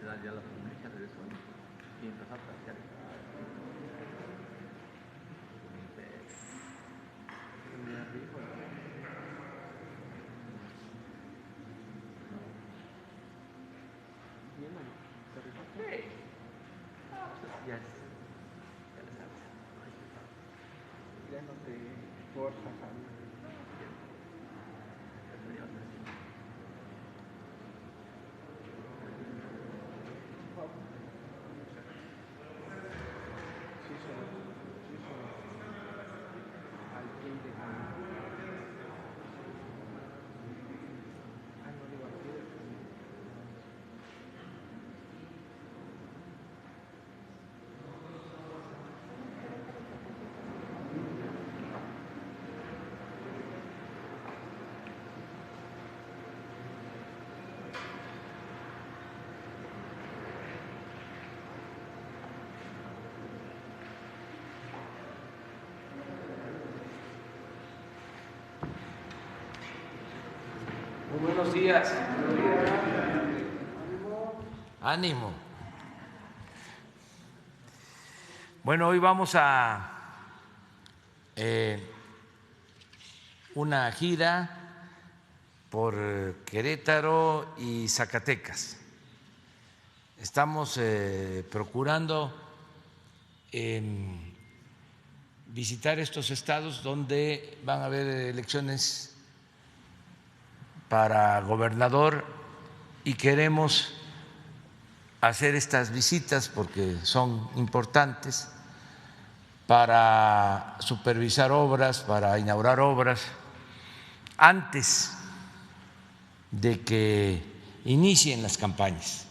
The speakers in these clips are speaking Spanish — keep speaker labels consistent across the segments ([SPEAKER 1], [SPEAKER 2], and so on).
[SPEAKER 1] Nacional ya la feminista regresó y empezó a plantear ya le sabes.
[SPEAKER 2] Ya no te forzas a
[SPEAKER 3] Muy buenos días. Ánimo. Bueno, hoy vamos a una gira por Querétaro y Zacatecas. Estamos procurando visitar estos estados donde van a haber elecciones para gobernador y queremos hacer estas visitas porque son importantes para supervisar obras, para inaugurar obras antes de que inicien las campañas,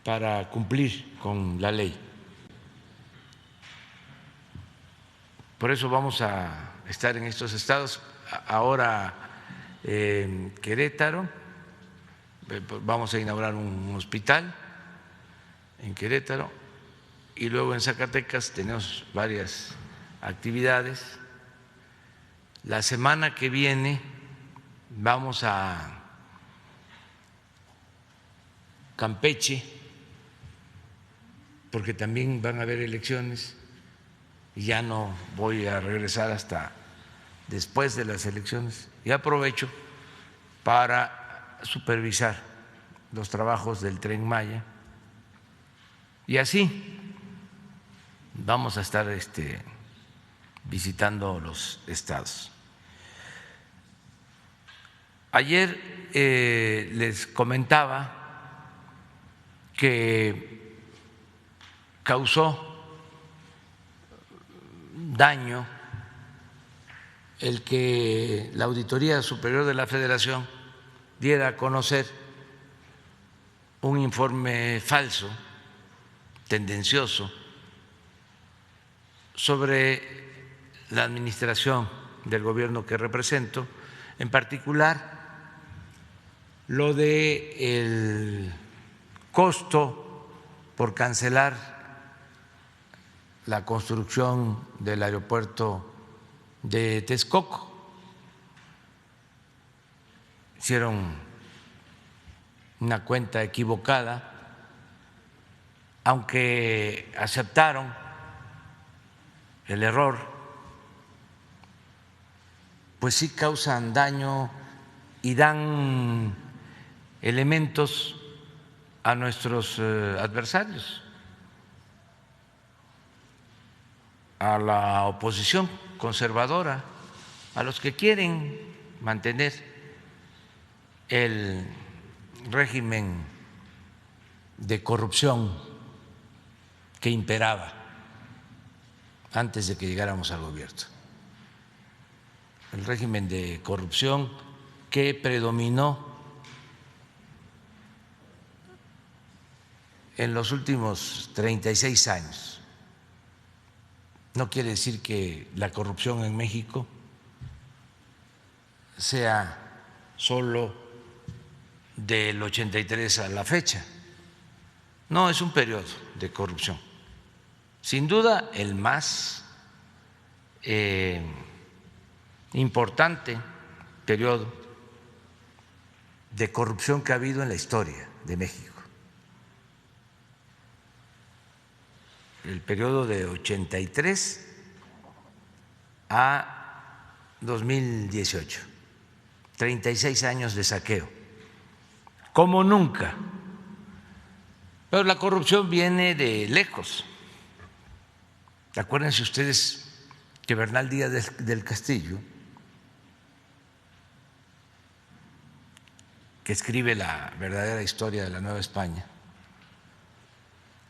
[SPEAKER 3] para cumplir con la ley. Por eso vamos a estar en estos estados. Ahora en Querétaro vamos a inaugurar un hospital en Querétaro y luego en Zacatecas tenemos varias actividades. La semana que viene vamos a Campeche porque también van a haber elecciones y ya no voy a regresar hasta después de las elecciones y aprovecho para supervisar los trabajos del Tren Maya y así vamos a estar visitando los estados. Ayer les comentaba que causó daño el que la Auditoría Superior de la Federación diera a conocer un informe falso, tendencioso, sobre la administración del gobierno que represento, en particular lo de el costo por cancelar la construcción del aeropuerto de Texcoco. Hicieron una cuenta equivocada, aunque aceptaron el error, pues sí causan daño y dan elementos a nuestros adversarios, a la oposición conservadora, a los que quieren mantener el régimen de corrupción que imperaba antes de que llegáramos al gobierno, el régimen de corrupción que predominó en los últimos 36 años. No quiere decir que la corrupción en México sea solo del 83 a la fecha. No, es un periodo de corrupción. Sin duda, el más importante periodo de corrupción que ha habido en la historia de México. El periodo de 83 a 2018, 36 años de saqueo, como nunca. Pero la corrupción viene de lejos. Acuérdense ustedes que Bernal Díaz del Castillo, que escribe la verdadera historia de la Nueva España,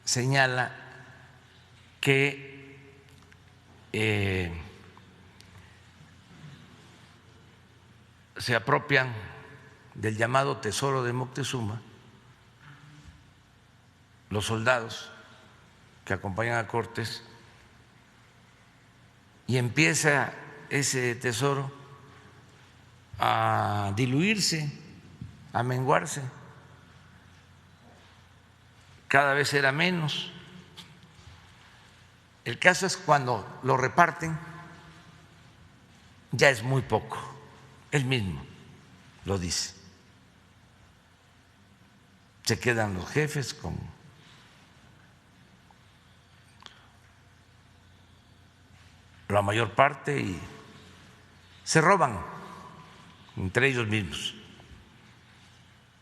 [SPEAKER 3] señala que se apropian del llamado tesoro de Moctezuma los soldados que acompañan a Cortés, y empieza ese tesoro a diluirse, a menguarse. Cada vez era menos. El caso es cuando lo reparten, ya es muy poco. Él mismo lo dice. Se quedan los jefes con la mayor parte y se roban entre ellos mismos.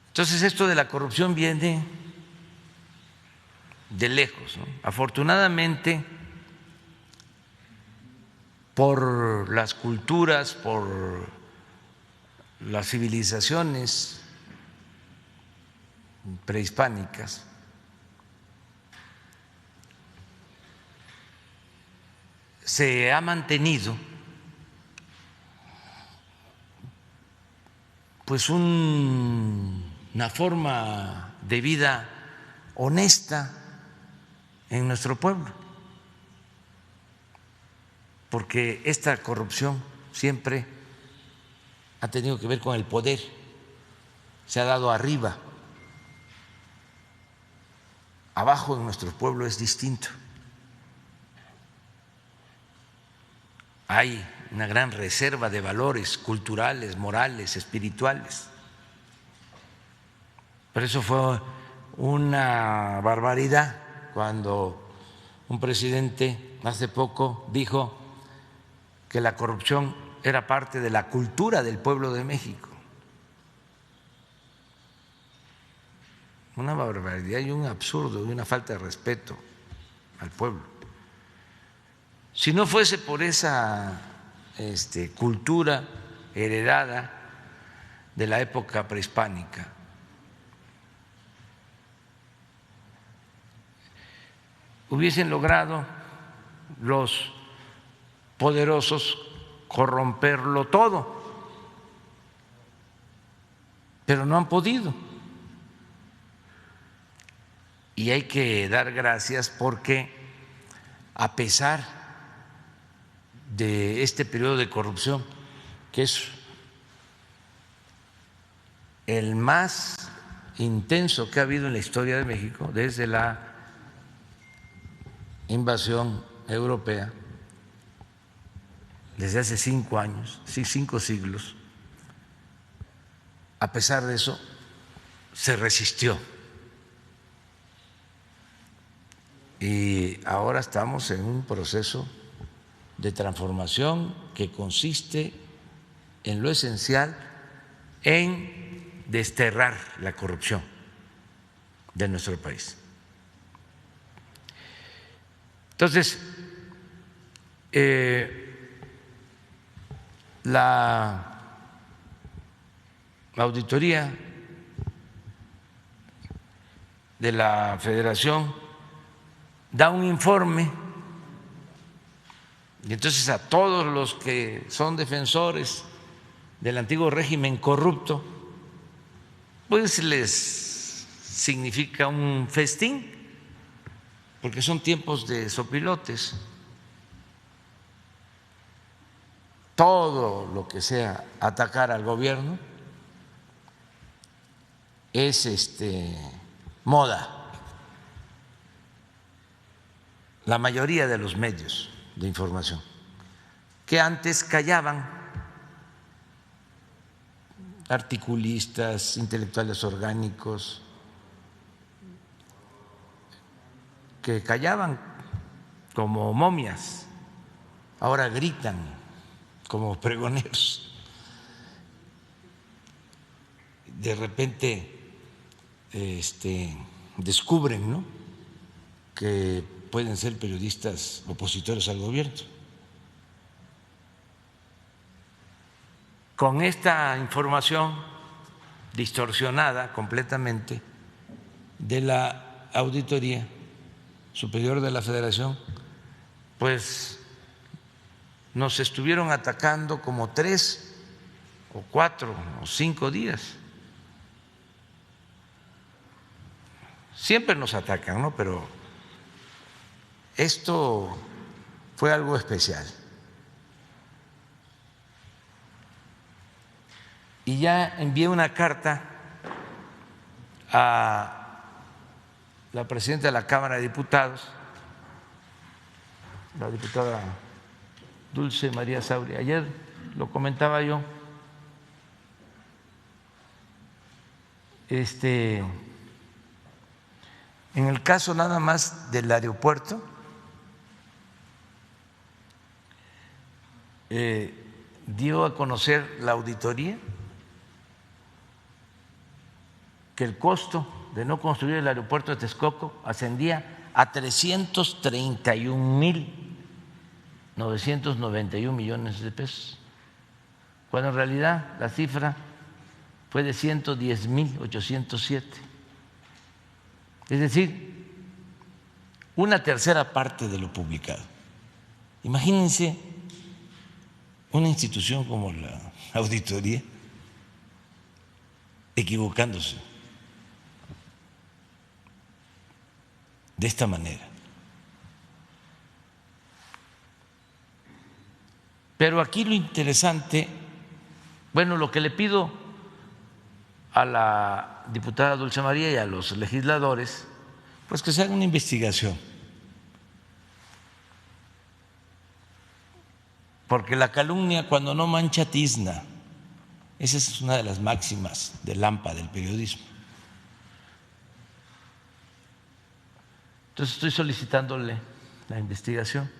[SPEAKER 3] Entonces esto de la corrupción viene de lejos, ¿no? Afortunadamente, por las culturas, por las civilizaciones prehispánicas, se ha mantenido pues una forma de vida honesta en nuestro pueblo, porque esta corrupción siempre ha tenido que ver con el poder, se ha dado arriba, abajo en nuestro pueblo es distinto. Hay una gran reserva de valores culturales, morales, espirituales. Por eso fue una barbaridad cuando un presidente hace poco dijo que la corrupción era parte de la cultura del pueblo de México. Una barbaridad y un absurdo y una falta de respeto al pueblo. Si no fuese por esa cultura heredada de la época prehispánica, hubiesen logrado los poderosos corromperlo todo, pero no han podido. Y hay que dar gracias porque, a pesar de este periodo de corrupción, que es el más intenso que ha habido en la historia de México desde la invasión europea, desde hace 5 años, 5 siglos, a pesar de eso, se resistió. Y ahora estamos en un proceso de transformación que consiste en lo esencial en desterrar la corrupción de nuestro país. Entonces, la auditoría de la Federación da un informe, y entonces a todos los que son defensores del antiguo régimen corrupto, pues les significa un festín, porque son tiempos de sopilotes. Todo lo que sea atacar al gobierno es moda. La mayoría de los medios de información, que antes callaban articulistas, intelectuales orgánicos, que callaban como momias, ahora gritan como pregoneros. De repente descubren, ¿no?, que pueden ser periodistas opositores al gobierno. Con esta información distorsionada completamente de la Auditoría Superior de la Federación, pues nos estuvieron atacando como 3 o 4 o 5 días. Siempre nos atacan, ¿no? Pero esto fue algo especial. Y ya envié una carta a la presidenta de la Cámara de Diputados, la diputada Dulce María Sauri. Ayer lo comentaba yo, en el caso nada más del aeropuerto, dio a conocer la auditoría que el costo de no construir el aeropuerto de Texcoco ascendía a 331.991 millones de pesos, cuando en realidad la cifra fue de 110.807. Es decir, una tercera parte de lo publicado. Imagínense una institución como la auditoría equivocándose de esta manera. Pero aquí lo interesante, bueno, lo que le pido a la diputada Dulce María y a los legisladores, pues que se haga una investigación, porque la calumnia cuando no mancha tizna, esa es una de las máximas del AMPA, del periodismo. Entonces estoy solicitándole la investigación.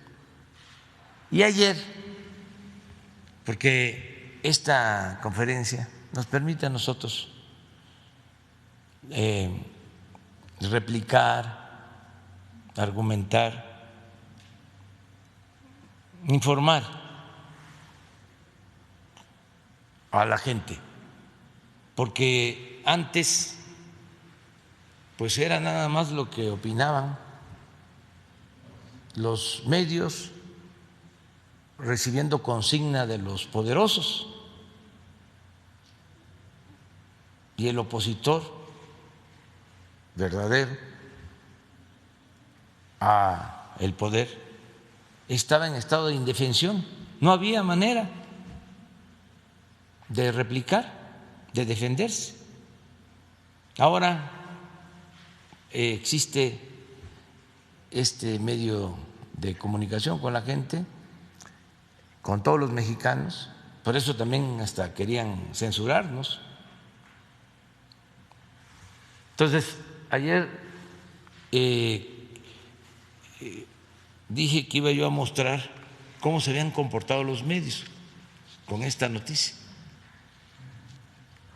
[SPEAKER 3] Y ayer, porque esta conferencia nos permite a nosotros replicar, argumentar, informar a la gente, porque antes pues era nada más lo que opinaban los medios, recibiendo consigna de los poderosos, y el opositor verdadero a el poder estaba en estado de indefensión. No había manera de replicar, de defenderse. Ahora existe este medio de comunicación con la gente, con todos los mexicanos, por eso también hasta querían censurarnos. Entonces, ayer dije que iba yo a mostrar cómo se habían comportado los medios con esta noticia.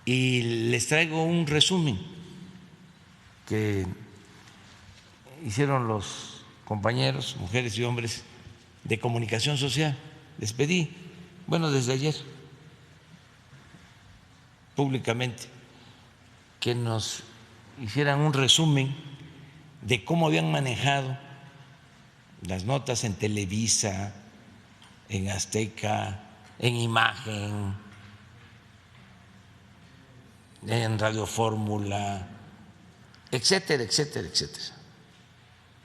[SPEAKER 3] Y les traigo un resumen que hicieron los compañeros, mujeres y hombres de comunicación social. Les pedí, bueno, desde ayer, públicamente, que nos hicieran un resumen de cómo habían manejado las notas en Televisa, en Azteca, en Imagen, en Radio Fórmula, etcétera, etcétera, etcétera.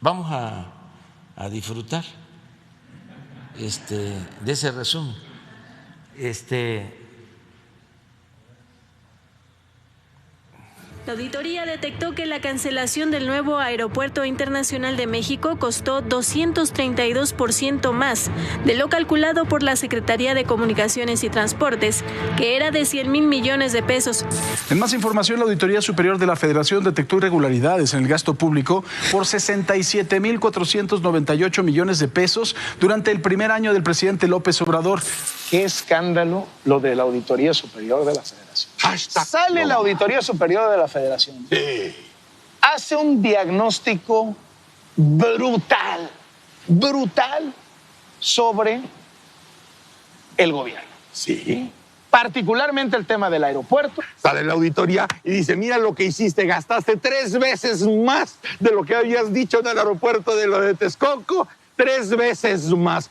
[SPEAKER 3] Vamos a disfrutar de ese resumen.
[SPEAKER 4] La auditoría detectó que la cancelación del nuevo Aeropuerto Internacional de México costó 232% más de lo calculado por la Secretaría de Comunicaciones y Transportes, que era de 100,000 millones de pesos.
[SPEAKER 5] En más información, la Auditoría Superior de la Federación detectó irregularidades en el gasto público por 67,498 millones de pesos durante el primer año del presidente López Obrador.
[SPEAKER 6] Qué escándalo lo de la Auditoría Superior de la Federación. Sale la Auditoría Superior de la Federación. Hace un diagnóstico brutal sobre el gobierno.
[SPEAKER 7] Sí.
[SPEAKER 6] Particularmente el tema del aeropuerto.
[SPEAKER 7] Sale la auditoría y dice, mira lo que hiciste, gastaste 3 veces más de lo que habías dicho en el aeropuerto de lo de Texcoco. 3 veces más.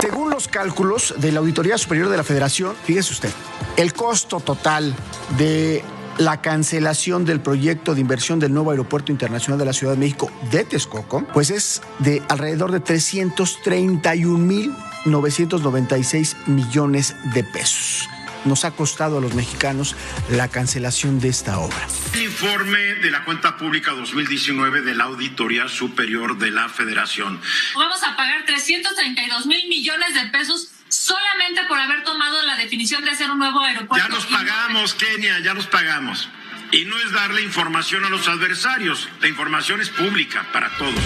[SPEAKER 8] Según los cálculos de la Auditoría Superior de la Federación, fíjese usted, el costo total de la cancelación del proyecto de inversión del nuevo Aeropuerto Internacional de la Ciudad de México de Texcoco, pues es de alrededor de 331,996 millones de pesos. Nos ha costado a los mexicanos la cancelación de esta obra.
[SPEAKER 9] El informe de la cuenta pública 2019 de la Auditoría Superior de la Federación.
[SPEAKER 10] Vamos a pagar 332,000 millones de pesos solamente por haber tomado la definición de hacer un nuevo aeropuerto.
[SPEAKER 9] Ya nos pagamos, Kenia, ya nos pagamos. Y no es darle información a los adversarios. La información es pública para todos.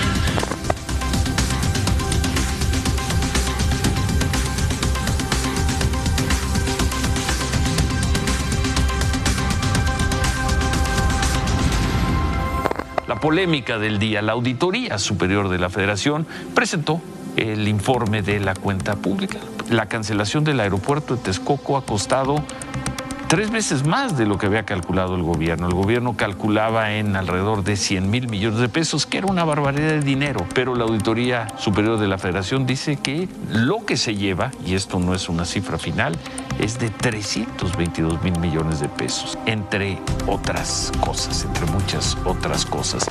[SPEAKER 11] La polémica del día, la Auditoría Superior de la Federación presentó el informe de la cuenta pública. La cancelación del aeropuerto de Texcoco ha costado 3 veces más de lo que había calculado el gobierno. El gobierno calculaba en alrededor de 100,000 millones de pesos, que era una barbaridad de dinero, pero la Auditoría Superior de la Federación dice que lo que se lleva, y esto no es una cifra final, es de 322,000 millones de pesos, entre otras cosas, entre muchas otras cosas.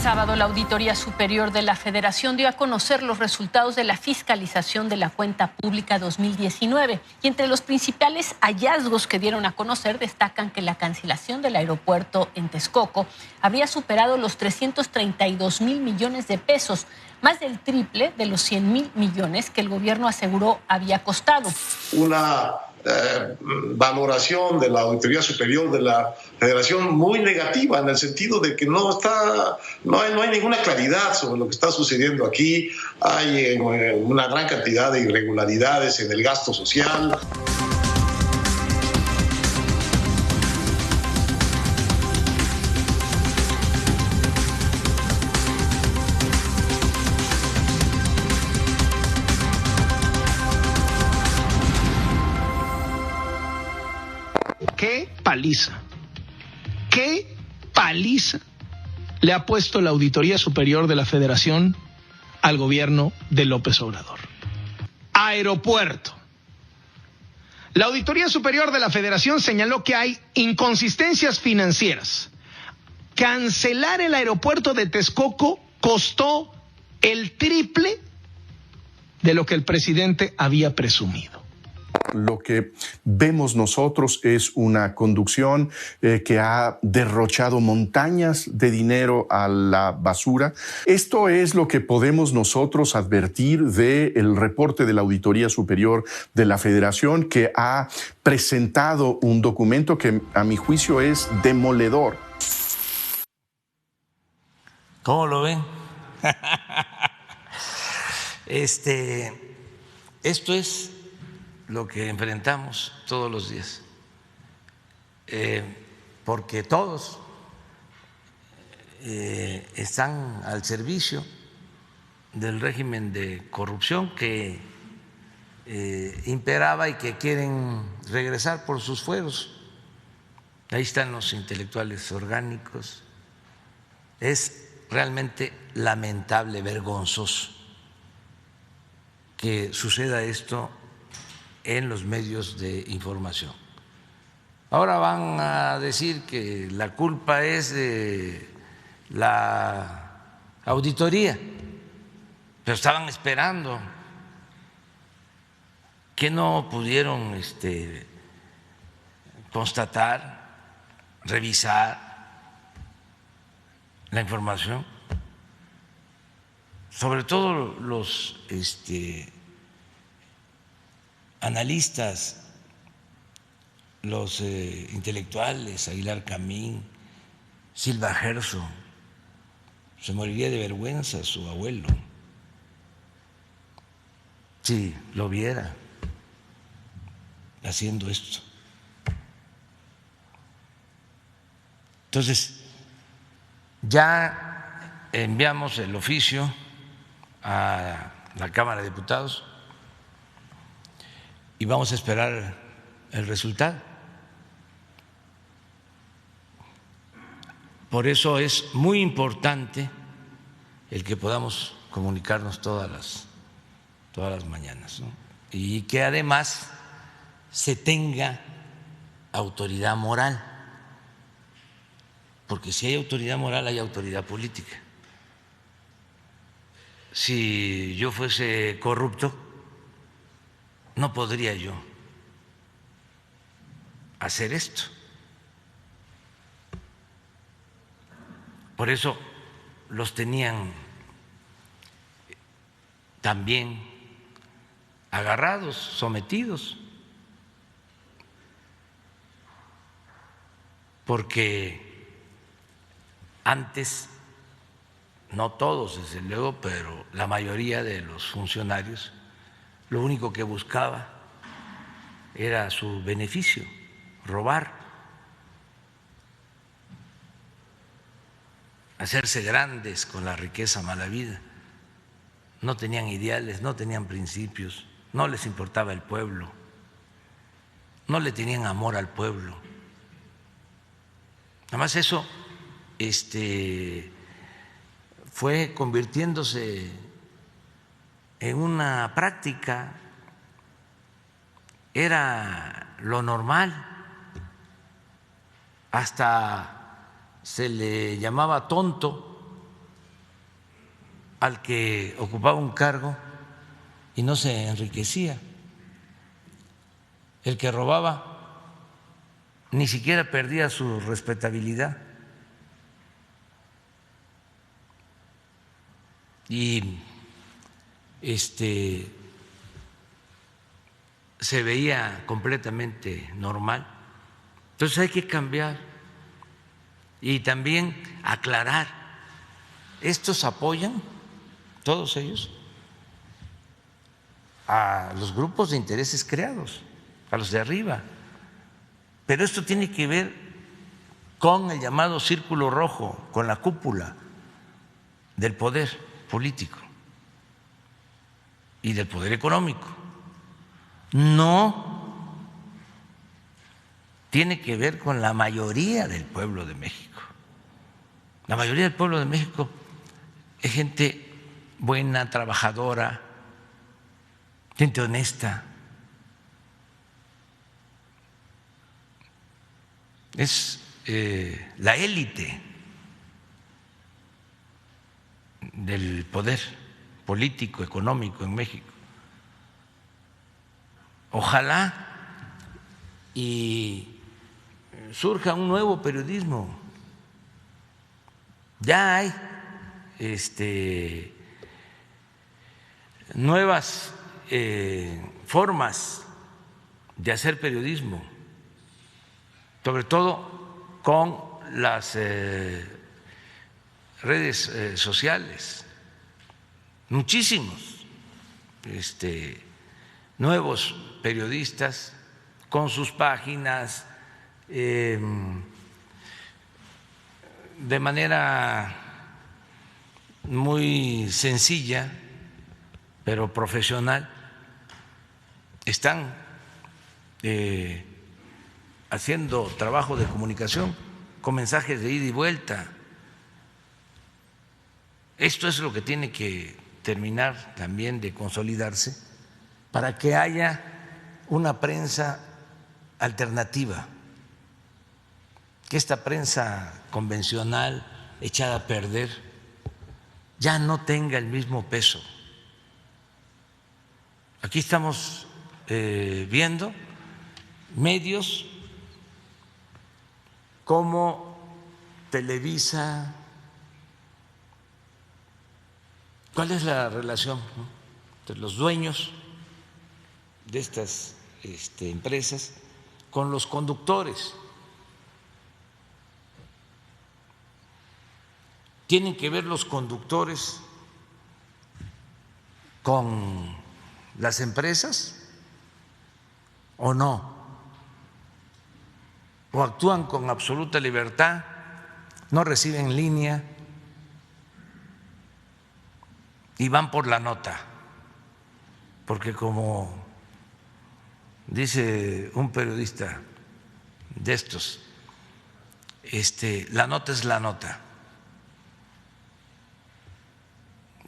[SPEAKER 12] Sábado, la Auditoría Superior de la Federación dio a conocer los resultados de la fiscalización de la cuenta pública 2019 y entre los principales hallazgos que dieron a conocer destacan que la cancelación del aeropuerto en Texcoco habría superado los 332,000 millones de pesos, más del triple de los 100,000 millones que el gobierno aseguró había costado.
[SPEAKER 13] Una valoración de la Auditoría Superior de la Federación muy negativa, en el sentido de que no hay ninguna claridad sobre lo que está sucediendo aquí. Hay una gran cantidad de irregularidades en el gasto social.
[SPEAKER 6] ¡Qué paliza le ha puesto la Auditoría Superior de la Federación al gobierno de López Obrador! Aeropuerto. La Auditoría Superior de la Federación señaló que hay inconsistencias financieras. Cancelar el aeropuerto de Texcoco costó el triple de lo que el presidente había presumido.
[SPEAKER 14] Lo que vemos nosotros es una conducción que ha derrochado montañas de dinero a la basura. Esto es lo que podemos nosotros advertir del reporte de la Auditoría Superior de la Federación, que ha presentado un documento que a mi juicio es demoledor.
[SPEAKER 3] ¿Cómo lo ven? Esto es lo que enfrentamos todos los días, porque todos están al servicio del régimen de corrupción que imperaba y que quieren regresar por sus fueros. Ahí están los intelectuales orgánicos. Es realmente lamentable, vergonzoso que suceda esto en los medios de información. Ahora van a decir que la culpa es de la auditoría, pero estaban esperando. ¿Qué no pudieron constatar, revisar la información? Sobre todo los analistas, los intelectuales, Aguilar Camín, Silva Gerso, se moriría de vergüenza su abuelo si lo viera haciendo esto. Entonces, ya enviamos el oficio a la Cámara de Diputados y vamos a esperar el resultado. Por eso es muy importante el que podamos comunicarnos todas las mañanas, ¿no? Y que además se tenga autoridad moral, porque si hay autoridad moral hay autoridad política. Si yo fuese corrupto, no podría yo hacer esto. Por eso los tenían también agarrados, sometidos, porque antes, no todos desde luego, pero la mayoría de los funcionarios lo único que buscaba era su beneficio, robar, hacerse grandes con la riqueza mala vida. No tenían ideales, no tenían principios, no les importaba el pueblo, no le tenían amor al pueblo. Además eso fue convirtiéndose en una práctica, era lo normal, hasta se le llamaba tonto al que ocupaba un cargo y no se enriquecía. El que robaba ni siquiera perdía su respetabilidad. Y se veía completamente normal. Entonces hay que cambiar y también aclarar. Estos apoyan, todos ellos, a los grupos de intereses creados, a los de arriba. Pero esto tiene que ver con el llamado círculo rojo, con la cúpula del poder político y del poder económico. No tiene que ver con la mayoría del pueblo de México. La mayoría del pueblo de México es gente buena, trabajadora, gente honesta. Es la élite del poder político, económico en México. Ojalá y surja un nuevo periodismo. Ya hay nuevas formas de hacer periodismo, sobre todo con las redes sociales. Muchísimos nuevos periodistas con sus páginas, de manera muy sencilla pero profesional, están haciendo trabajo de comunicación con mensajes de ida y vuelta. Esto es lo que tiene que terminar también de consolidarse para que haya una prensa alternativa, que esta prensa convencional echada a perder ya no tenga el mismo peso. Aquí estamos viendo medios como Televisa. ¿Cuál es la relación entre los dueños de estas empresas con los conductores? ¿Tienen que ver los conductores con las empresas o no? ¿O actúan con absoluta libertad, no reciben línea y van por la nota? Porque como dice un periodista de estos, la nota es la nota.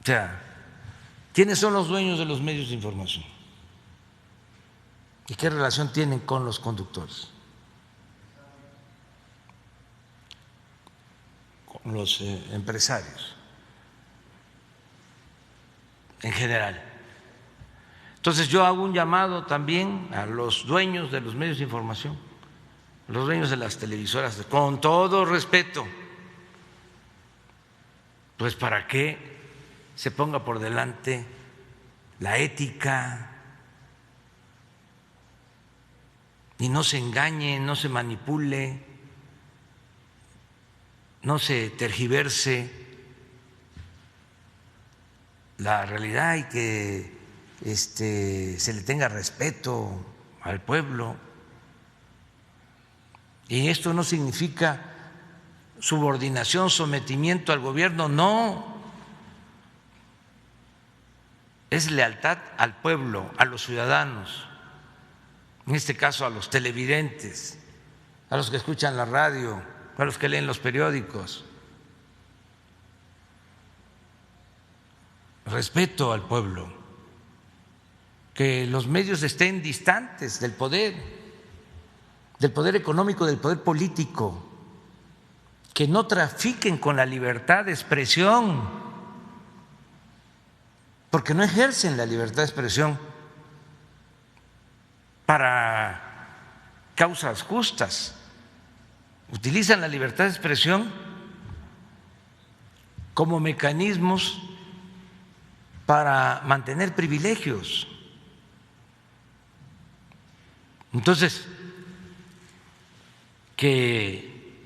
[SPEAKER 3] O sea, ¿quiénes son los dueños de los medios de información? ¿Y qué relación tienen con los conductores? Con los empresarios en general. Entonces yo hago un llamado también a los dueños de los medios de información, a los dueños de las televisoras, con todo respeto, pues para que se ponga por delante la ética y no se engañe, no se manipule, no se tergiverse la realidad y que se le tenga respeto al pueblo. Y esto no significa subordinación, sometimiento al gobierno, no. Es lealtad al pueblo, a los ciudadanos, en este caso a los televidentes, a los que escuchan la radio, a los que leen los periódicos. Respeto al pueblo, que los medios estén distantes del poder económico, del poder político, que no trafiquen con la libertad de expresión, porque no ejercen la libertad de expresión para causas justas, utilizan la libertad de expresión como mecanismos para mantener privilegios. Entonces, que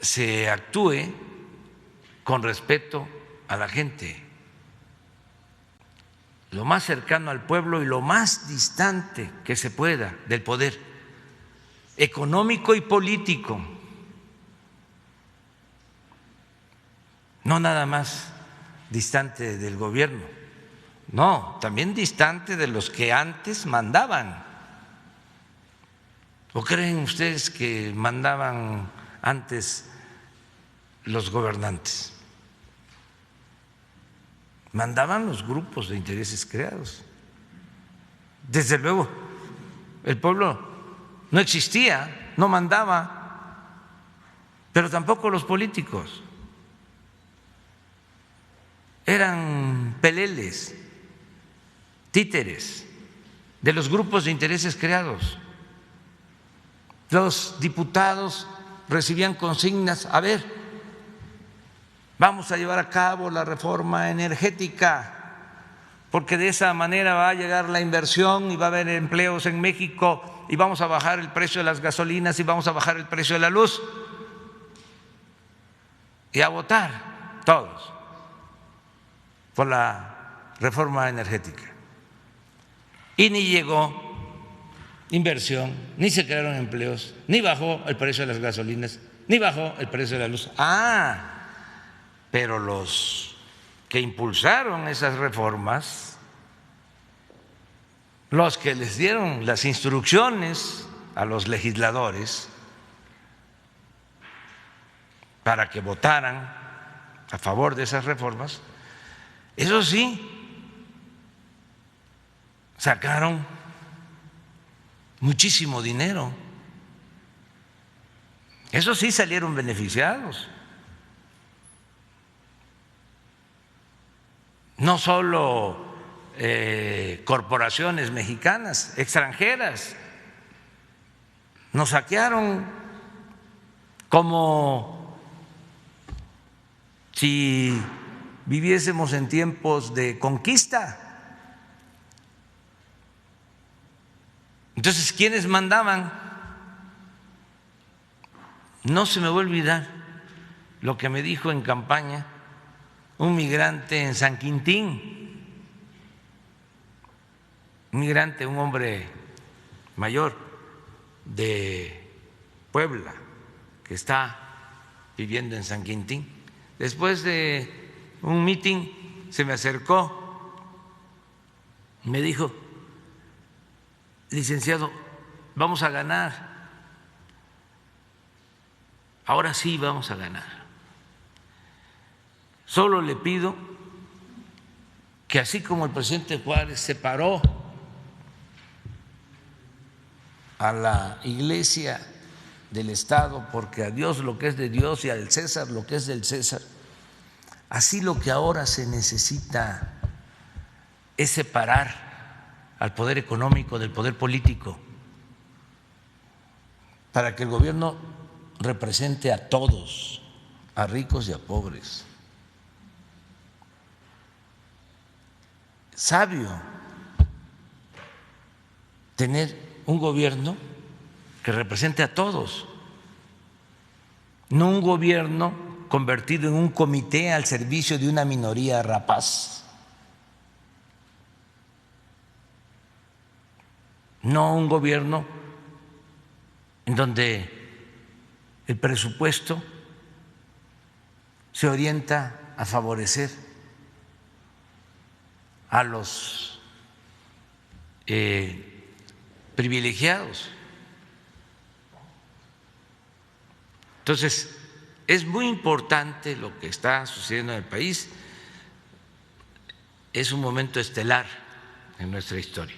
[SPEAKER 3] se actúe con respeto a la gente, lo más cercano al pueblo y lo más distante que se pueda del poder económico y político, no nada más distante del gobierno, no, también distante de los que antes mandaban. ¿O creen ustedes que mandaban antes los gobernantes? Mandaban los grupos de intereses creados. Desde luego, el pueblo no existía, no mandaba, pero tampoco los políticos. Eran peleles, títeres de los grupos de intereses creados. Los diputados recibían consignas: a ver, vamos a llevar a cabo la reforma energética, porque de esa manera va a llegar la inversión y va a haber empleos en México y vamos a bajar el precio de las gasolinas y vamos a bajar el precio de la luz. Y a votar todos por la reforma energética. Y ni llegó inversión, ni se crearon empleos, ni bajó el precio de las gasolinas, ni bajó el precio de la luz. Pero los que impulsaron esas reformas, los que les dieron las instrucciones a los legisladores para que votaran a favor de esas reformas, eso sí, sacaron muchísimo dinero. Eso sí salieron beneficiados. No solo corporaciones mexicanas, extranjeras. Nos saquearon como si viviésemos en tiempos de conquista. Entonces, ¿quiénes mandaban? No se me va a olvidar lo que me dijo en campaña un migrante en San Quintín, un migrante, un hombre mayor de Puebla que está viviendo en San Quintín. Después de un mitin se me acercó, me dijo: licenciado, vamos a ganar, ahora sí vamos a ganar. Solo le pido que así como el presidente Juárez separó a la Iglesia del Estado, porque a Dios lo que es de Dios y al César lo que es del César, así lo que ahora se necesita es separar al poder económico del poder político, para que el gobierno represente a todos, a ricos y a pobres. Sabio tener un gobierno que represente a todos, no un gobierno convertido en un comité al servicio de una minoría rapaz, no un gobierno en donde el presupuesto se orienta a favorecer a los privilegiados. Entonces, es muy importante lo que está sucediendo en el país. Es un momento estelar en nuestra historia.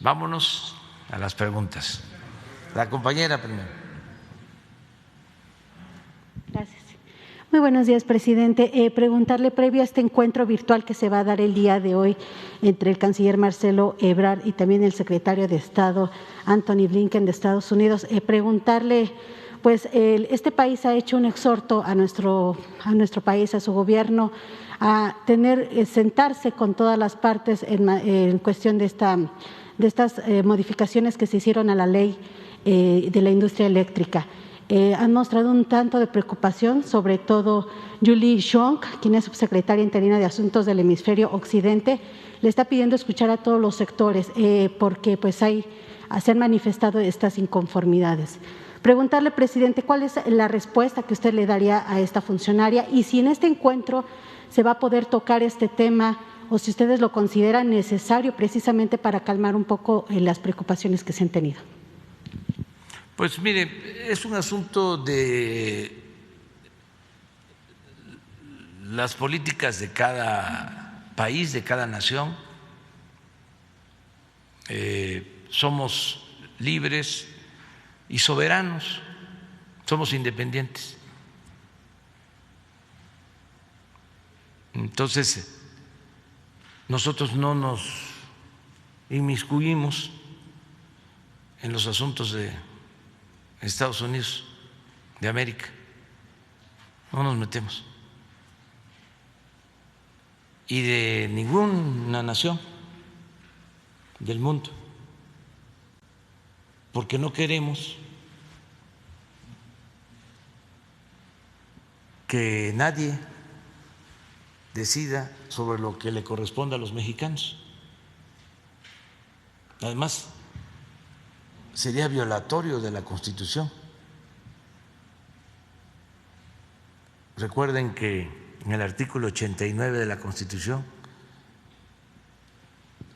[SPEAKER 3] Vámonos a las preguntas. La compañera primero.
[SPEAKER 15] Gracias. Muy buenos días, presidente. Preguntarle, previo a este encuentro virtual que se va a dar el día de hoy entre el canciller Marcelo Ebrard y también el secretario de Estado Antony Blinken de Estados Unidos, preguntarle, pues este país ha hecho un exhorto a nuestro país, a su gobierno, a sentarse con todas las partes en cuestión de estas modificaciones que se hicieron a la ley de la industria eléctrica. Han mostrado un tanto de preocupación, sobre todo Julie Xiong, quien es subsecretaria interina de Asuntos del Hemisferio Occidente, le está pidiendo escuchar a todos los sectores porque pues se han manifestado estas inconformidades. Preguntarle, presidente, ¿cuál es la respuesta que usted le daría a esta funcionaria y si en este encuentro se va a poder tocar este tema o si ustedes lo consideran necesario precisamente para calmar un poco las preocupaciones que se han tenido?
[SPEAKER 3] Pues mire, es un asunto de las políticas de cada país, de cada nación. Somos libres y soberanos, somos independientes. Entonces, nosotros no nos inmiscuimos en los asuntos de Estados Unidos de América, no nos metemos, y de ninguna nación del mundo, porque no queremos que nadie decida sobre lo que le corresponde a los mexicanos. Además, sería violatorio de la Constitución. Recuerden que en el artículo 89 de la Constitución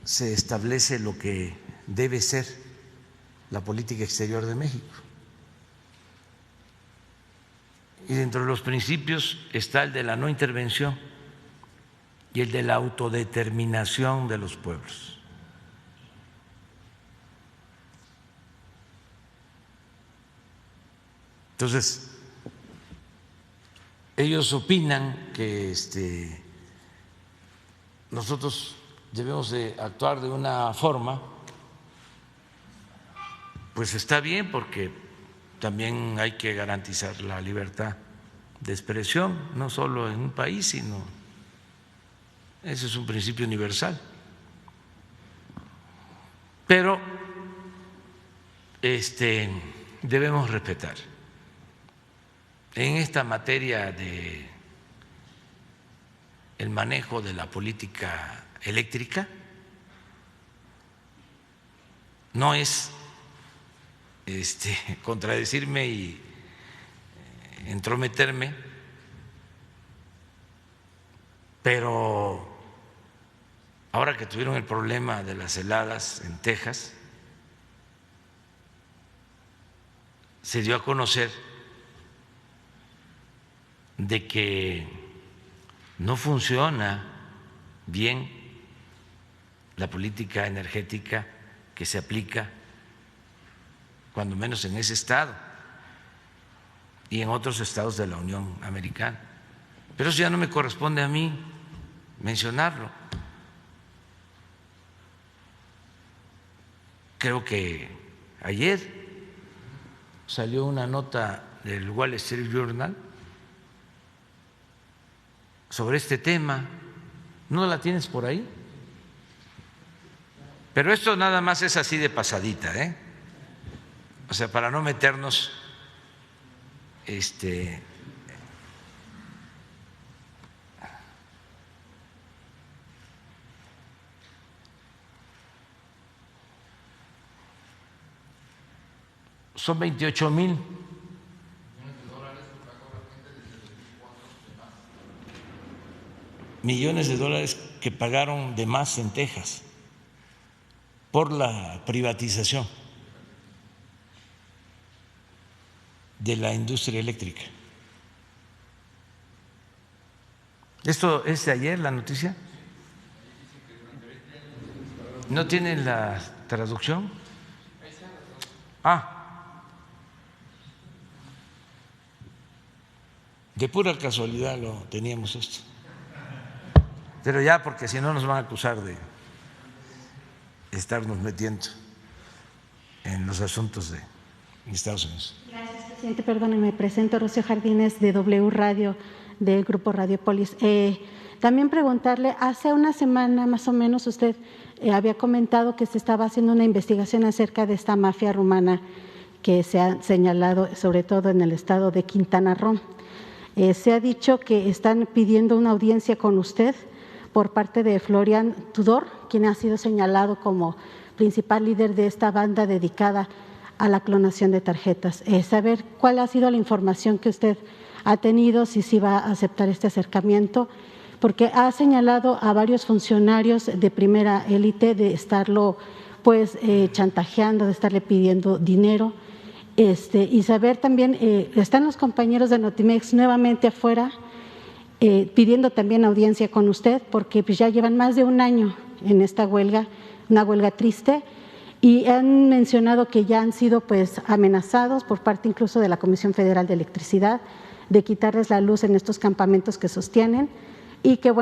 [SPEAKER 3] se establece lo que debe ser la política exterior de México. Y dentro de los principios está el de la no intervención y el de la autodeterminación de los pueblos. Entonces, ellos opinan que nosotros debemos de actuar de una forma, pues está bien, porque también hay que garantizar la libertad de expresión, no solo en un país, sino ese es un principio universal. Pero debemos respetar. En esta materia de el manejo de la política eléctrica, no es contradecirme y entrometerme, pero ahora que tuvieron el problema de las heladas en Texas, se dio a conocer de que no funciona bien la política energética que se aplica, cuando menos en ese estado y en otros estados de la Unión Americana. Pero eso ya no me corresponde a mí mencionarlo. Creo que ayer salió una nota del Wall Street Journal sobre este tema. ¿No la tienes por ahí? Pero esto nada más es así de pasadita, o sea, para no meternos son 28,000 millones de dólares que pagaron de más en Texas por la privatización de la industria eléctrica. ¿Esto es de ayer la noticia? ¿No tienen la traducción? De pura casualidad lo teníamos esto. Pero ya, porque si no nos van a acusar de estarnos metiendo en los asuntos de Estados Unidos.
[SPEAKER 15] Gracias, presidente. Perdóneme, me presento Rocío Jardines de W Radio, del Grupo Radiopolis. También preguntarle, hace una semana más o menos usted había comentado que se estaba haciendo una investigación acerca de esta mafia rumana que se ha señalado sobre todo en el estado de Quintana Roo. Se ha dicho que están pidiendo una audiencia con usted por parte de Florian Tudor, quien ha sido señalado como principal líder de esta banda dedicada a la clonación de tarjetas. Saber cuál ha sido la información que usted ha tenido, si va a aceptar este acercamiento, porque ha señalado a varios funcionarios de primera élite de estarlo chantajeando, de estarle pidiendo dinero. Y saber también, están los compañeros de Notimex nuevamente afuera pidiendo también audiencia con usted, porque pues ya llevan más de un año en esta huelga, una huelga triste, y han mencionado que ya han sido amenazados por parte incluso de la Comisión Federal de Electricidad de quitarles la luz en estos campamentos que sostienen, y que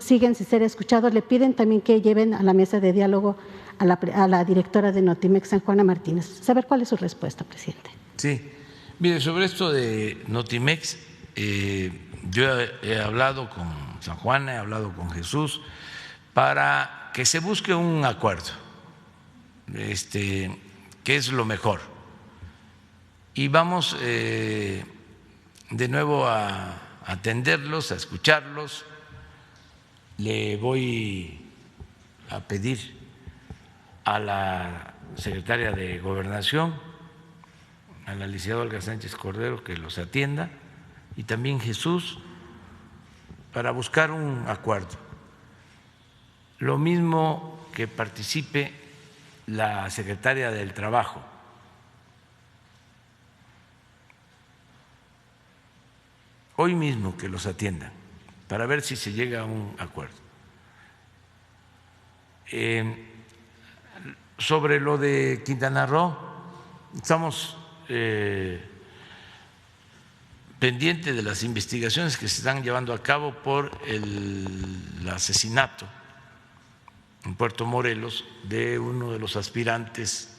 [SPEAKER 15] siguen sin ser escuchados. Le piden también que lleven a la mesa de diálogo a la directora de Notimex, San Juana Martínez. Saber cuál es su respuesta, presidente.
[SPEAKER 3] Sí, mire, sobre esto de Notimex, yo he hablado con San Juana, he hablado con Jesús para que se busque un acuerdo, que es lo mejor. Y vamos de nuevo a atenderlos, a escucharlos. Le voy a pedir a la secretaria de Gobernación, a la licenciada Olga Sánchez Cordero, que los atienda, y también Jesús, para buscar un acuerdo. Lo mismo que participe la secretaria del Trabajo. Hoy mismo que los atiendan, para ver si se llega a un acuerdo. Sobre lo de Quintana Roo, estamos pendiente de las investigaciones que se están llevando a cabo por el asesinato en Puerto Morelos de uno de los aspirantes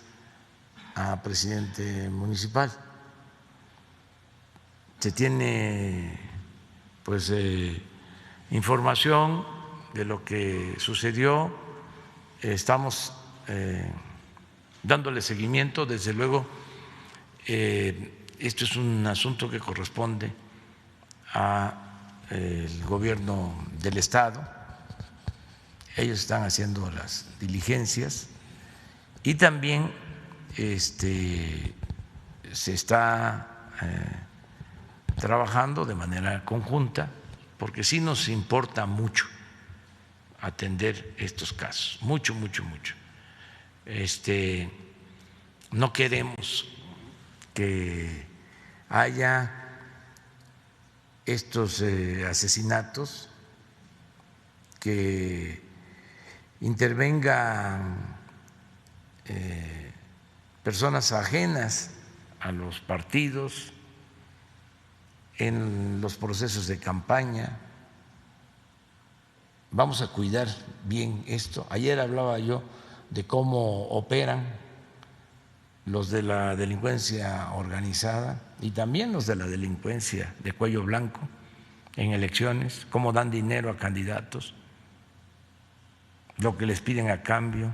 [SPEAKER 3] a presidente municipal. Se tiene pues información de lo que sucedió, estamos dándole seguimiento, desde luego esto es un asunto que corresponde al gobierno del Estado, ellos están haciendo las diligencias y también se está trabajando de manera conjunta, porque sí nos importa mucho atender estos casos, mucho. No queremos que haya estos asesinatos, que intervengan personas ajenas a los partidos en los procesos de campaña. Vamos a cuidar bien esto. Ayer hablaba yo de cómo operan los de la delincuencia organizada y también los de la delincuencia de cuello blanco en elecciones, cómo dan dinero a candidatos, lo que les piden a cambio,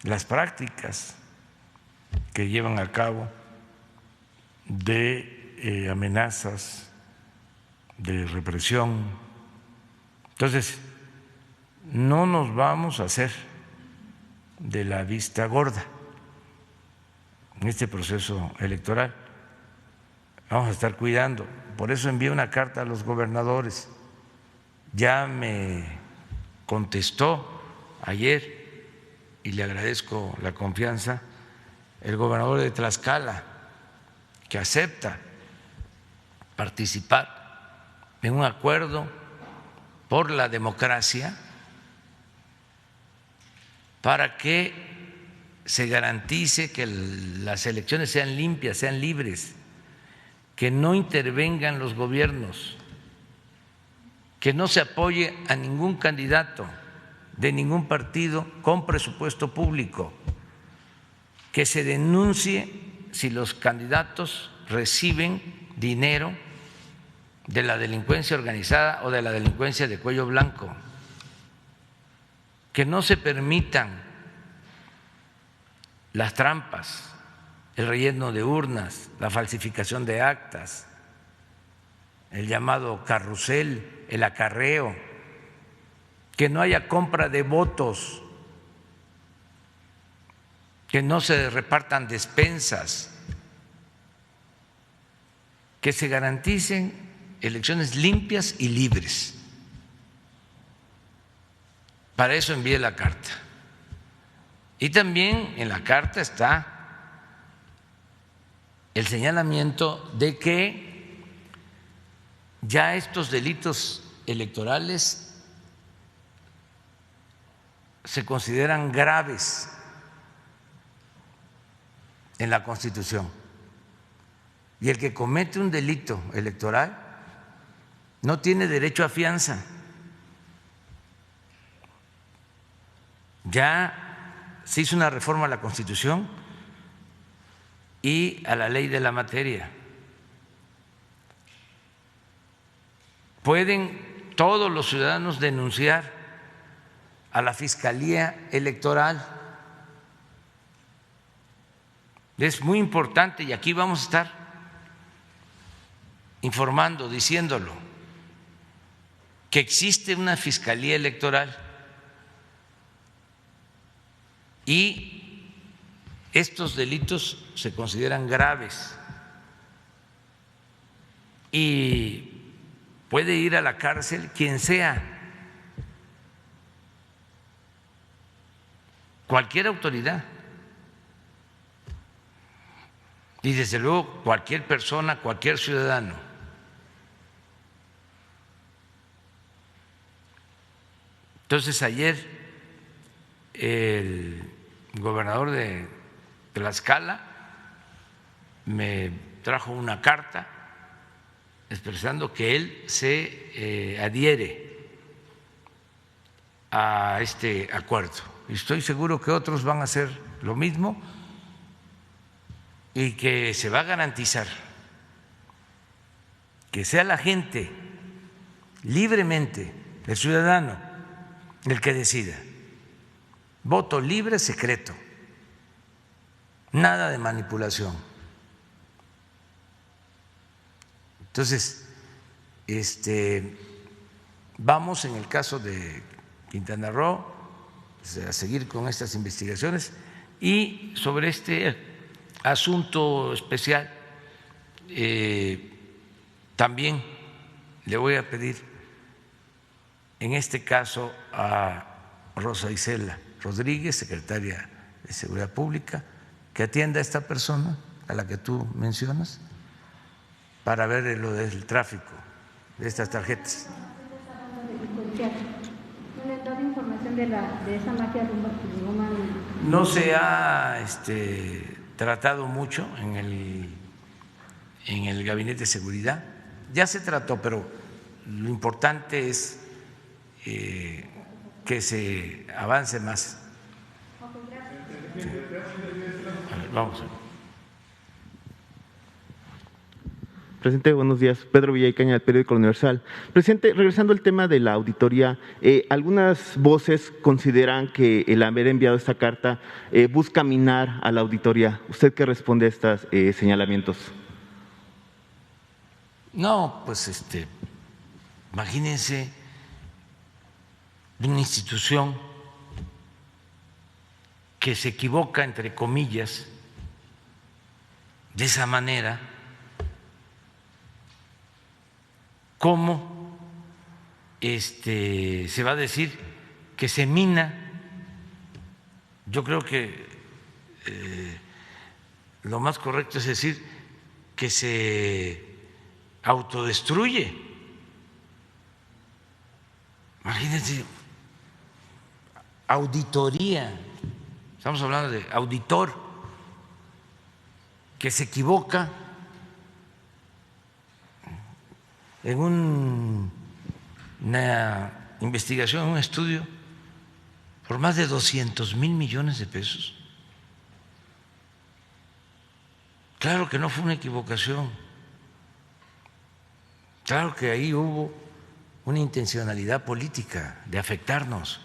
[SPEAKER 3] las prácticas que llevan a cabo de amenazas, de represión. Entonces, no nos vamos a hacer de la vista gorda en este proceso electoral. Vamos a estar cuidando. Por eso envié una carta a los gobernadores. Ya me contestó ayer, y le agradezco la confianza, el gobernador de Tlaxcala, que acepta participar en un acuerdo por la democracia para que se garantice que las elecciones sean limpias, sean libres, que no intervengan los gobiernos, que no se apoye a ningún candidato de ningún partido con presupuesto público, que se denuncie si los candidatos reciben dinero de la delincuencia organizada o de la delincuencia de cuello blanco, que no se permitan las trampas, el relleno de urnas, la falsificación de actas, el llamado carrusel, el acarreo, que no haya compra de votos, que no se repartan despensas, que se garanticen elecciones limpias y libres. Para eso envié la carta. Y también en la carta está el señalamiento de que ya estos delitos electorales se consideran graves en la Constitución, y el que comete un delito electoral no tiene derecho a fianza. Ya se hizo una reforma a la Constitución y a la ley de la materia. Pueden todos los ciudadanos denunciar a la Fiscalía Electoral. Es muy importante, y aquí vamos a estar informando, diciéndolo, que existe una Fiscalía Electoral y estos delitos se consideran graves y puede ir a la cárcel quien sea, cualquier autoridad, y desde luego cualquier persona, cualquier ciudadano. Entonces ayer el gobernador de Tlaxcala me trajo una carta expresando que él se adhiere a este acuerdo. Y estoy seguro que otros van a hacer lo mismo y que se va a garantizar que sea la gente libremente, el ciudadano, el que decida. Voto libre, secreto, nada de manipulación. Entonces, vamos en el caso de Quintana Roo a seguir con estas investigaciones y sobre este asunto especial también le voy a pedir en este caso a Rosa Isela Rodríguez, secretaria de Seguridad Pública, que atienda a esta persona a la que tú mencionas para ver lo del tráfico de estas tarjetas. No se ha tratado mucho en el Gabinete de Seguridad. Ya se trató, pero lo importante es que se avance más. Sí. A ver, vamos.
[SPEAKER 16] Presidente, buenos días. Pedro Villaicaña, del periódico Universal. Presidente, regresando al tema de la auditoría, algunas voces consideran que el haber enviado esta carta busca minar a la auditoría. ¿Usted qué responde a estos señalamientos?
[SPEAKER 3] No, pues imagínense una institución que se equivoca, entre comillas, de esa manera. ¿Cómo se va a decir que se mina? Yo creo que lo más correcto es decir que se autodestruye. Imagínense, auditoría, estamos hablando de auditor que se equivoca en una investigación, un estudio, por más de 200,000 millones de pesos. Claro que no fue una equivocación, claro que ahí hubo una intencionalidad política de afectarnos.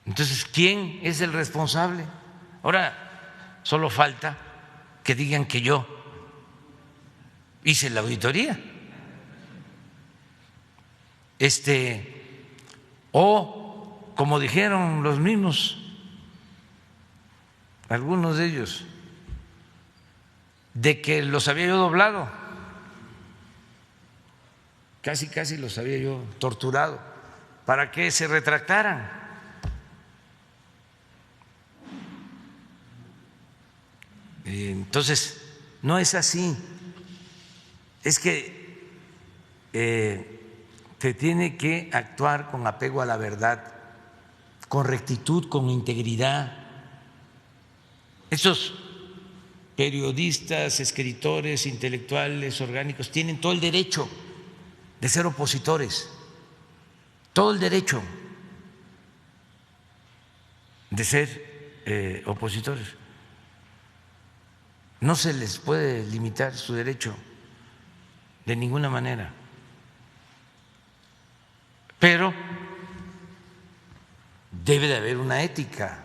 [SPEAKER 3] Entonces, ¿quién es el responsable? Ahora, solo falta que digan que yo hice la auditoría. O como dijeron los mismos, algunos de ellos, de que los había yo doblado, casi los había yo torturado para que se retractaran. Entonces, no es así. Es que se tiene que actuar con apego a la verdad, con rectitud, con integridad. Esos periodistas, escritores, intelectuales, orgánicos, tienen todo el derecho de ser opositores, todo el derecho de ser opositores. No se les puede limitar su derecho de ninguna manera, pero debe de haber una ética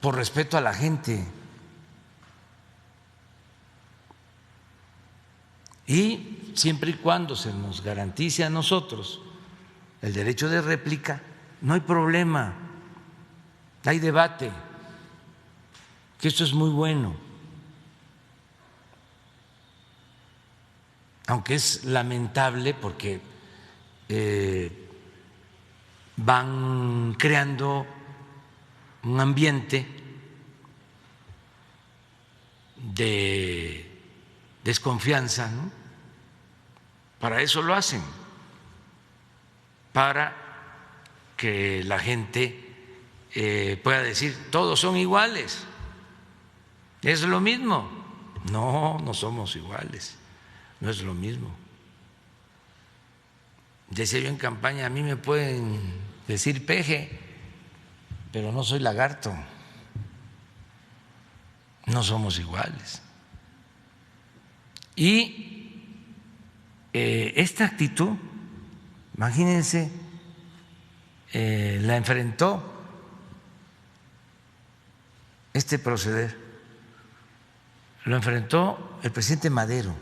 [SPEAKER 3] por respeto a la gente y siempre y cuando se nos garantice a nosotros el derecho de réplica, no hay problema, hay debate, que esto es muy bueno. Aunque es lamentable porque van creando un ambiente de desconfianza, ¿no? Para eso lo hacen, para que la gente pueda decir todos son iguales, ¿Es lo mismo? No, no somos iguales, no es lo mismo. Decía yo en campaña, a mí me pueden decir peje, pero no soy lagarto, no somos iguales. Y esta actitud, imagínense, la enfrentó este proceder, lo enfrentó el presidente Madero.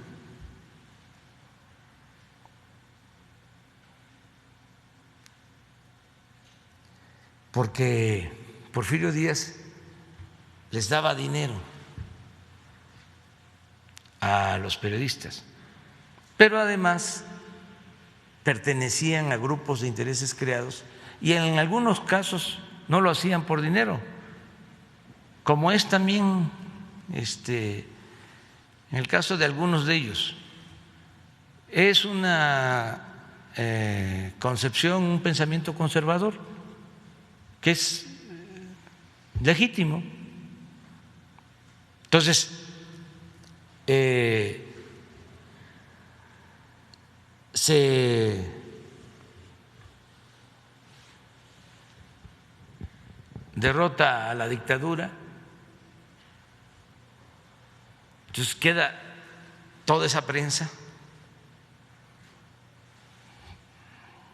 [SPEAKER 3] Porque Porfirio Díaz les daba dinero a los periodistas, pero además pertenecían a grupos de intereses creados y en algunos casos no lo hacían por dinero, como es también en el caso de algunos de ellos. Es una concepción, un pensamiento conservador que es legítimo. Entonces, se derrota a la dictadura, entonces queda toda esa prensa,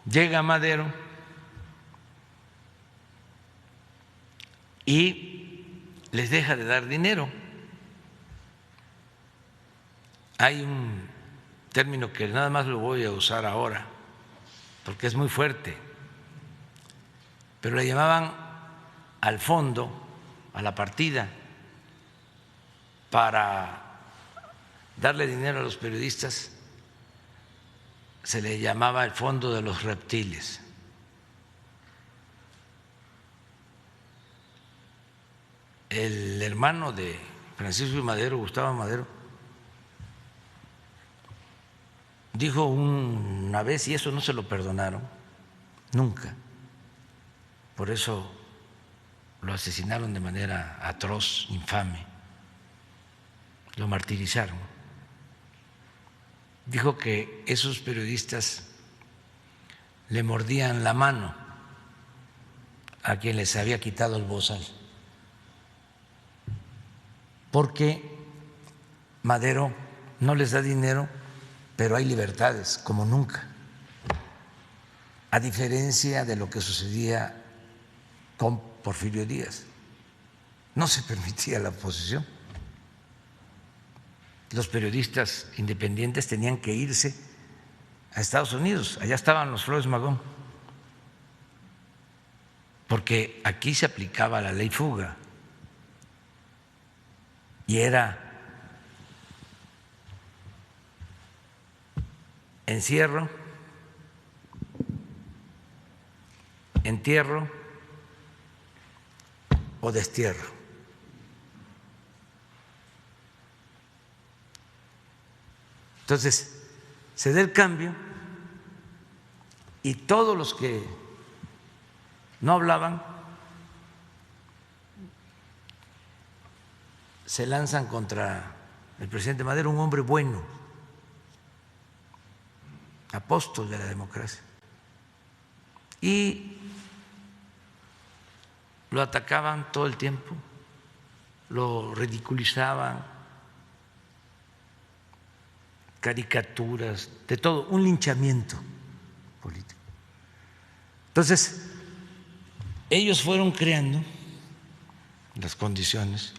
[SPEAKER 3] llega Madero y les deja de dar dinero. Hay un término que nada más lo voy a usar ahora porque es muy fuerte, pero le llamaban al fondo, a la partida, para darle dinero a los periodistas, se le llamaba el fondo de los reptiles. El hermano de Francisco y Madero, Gustavo Madero, dijo una vez, y eso no se lo perdonaron nunca, por eso lo asesinaron de manera atroz, infame, lo martirizaron. Dijo que esos periodistas le mordían la mano a quien les había quitado el bozal, porque Madero no les da dinero, pero hay libertades como nunca, a diferencia de lo que sucedía con Porfirio Díaz. No se permitía la oposición. Los periodistas independientes tenían que irse a Estados Unidos, allá estaban los Flores Magón, porque aquí se aplicaba la ley fuga y era encierro, entierro o destierro. Entonces, se da el cambio y todos los que no hablaban se lanzan contra el presidente Madero, un hombre bueno, apóstol de la democracia, y lo atacaban todo el tiempo, lo ridiculizaban, caricaturas, de todo, un linchamiento político. Entonces, ellos fueron creando las condiciones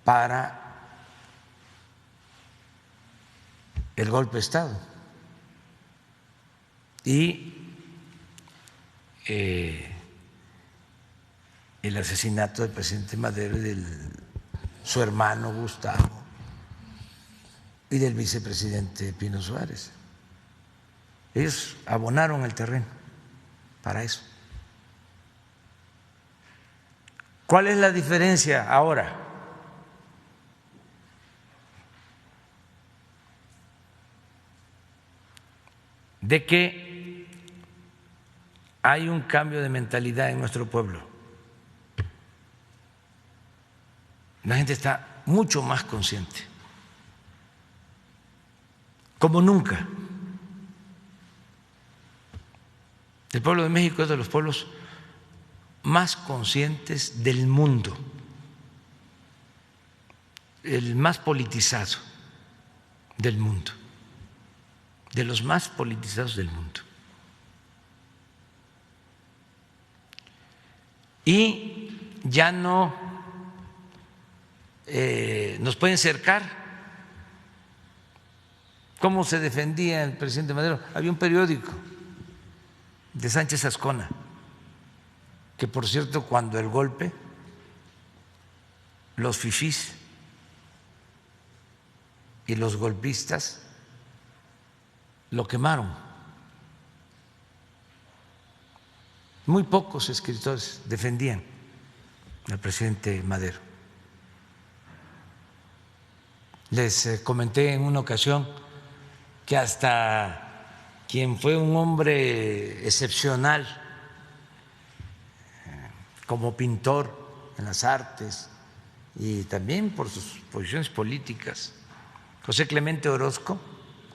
[SPEAKER 3] para el golpe de Estado y el asesinato del presidente Madero y de su hermano Gustavo y del vicepresidente Pino Suárez. Ellos abonaron el terreno para eso. ¿Cuál es la diferencia ahora? De que hay un cambio de mentalidad en nuestro pueblo. la gente está mucho más consciente, como nunca. El pueblo de México es de los pueblos más conscientes del mundo, el más politizado del mundo, de los más politizados del mundo. Y ya no nos pueden cercar. ¿Cómo se defendía el presidente Madero? Había un periódico de Sánchez Azcona, que por cierto, cuando el golpe, los fifís y los golpistas lo quemaron. Muy pocos escritores defendían al presidente Madero. Les comenté en una ocasión que hasta quien fue un hombre excepcional como pintor en las artes y también por sus posiciones políticas, José Clemente Orozco,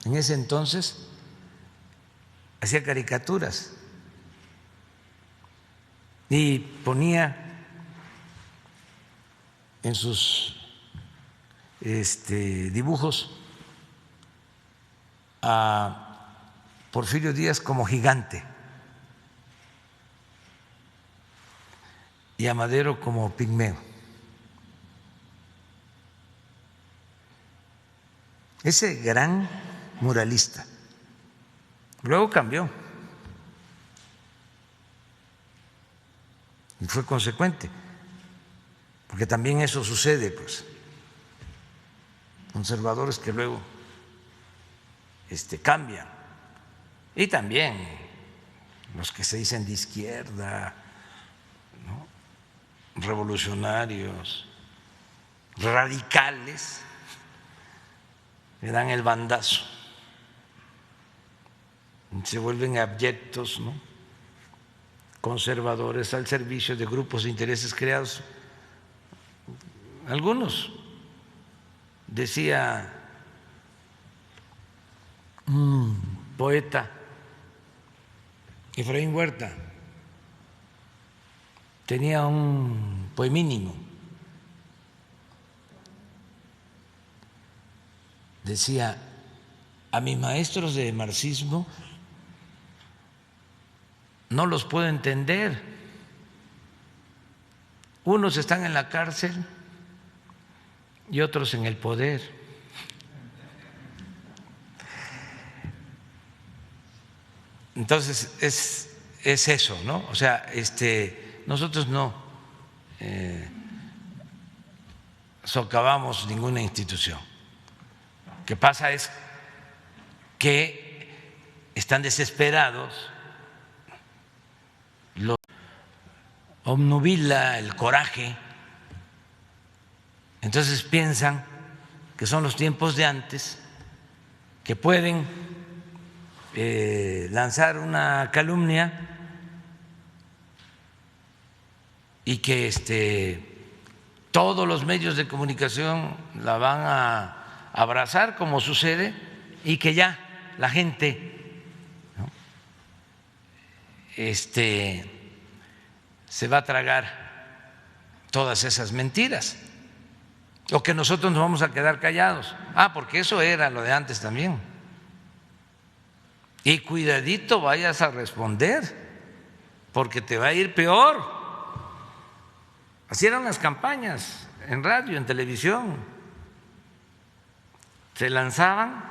[SPEAKER 3] en ese entonces hacía caricaturas y ponía en sus dibujos a Porfirio Díaz como gigante y a Madero como pigmeo. Ese gran muralista luego cambió y fue consecuente, porque también eso sucede, pues, conservadores que luego cambian, y también los que se dicen de izquierda, ¿no?, revolucionarios, radicales, le dan el bandazo, se vuelven abyectos, ¿no?, conservadores al servicio de grupos de intereses creados. Algunos, decía un poeta, Efraín Huerta, tenía un poemínimo, decía: a mis maestros de marxismo no los puedo entender, unos están en la cárcel y otros en el poder. Entonces es eso, ¿no? O sea, nosotros no socavamos ninguna institución. Lo que pasa es que están desesperados, los obnubila el coraje, entonces piensan que son los tiempos de antes, que pueden lanzar una calumnia y que todos los medios de comunicación la van a abrazar, como sucede, y que ya la gente, ¿no?, se va a tragar todas esas mentiras, o que nosotros nos vamos a quedar callados. Porque eso era lo de antes también. Y cuidadito vayas a responder, porque te va a ir peor. Así eran las campañas en radio, en televisión. Se lanzaban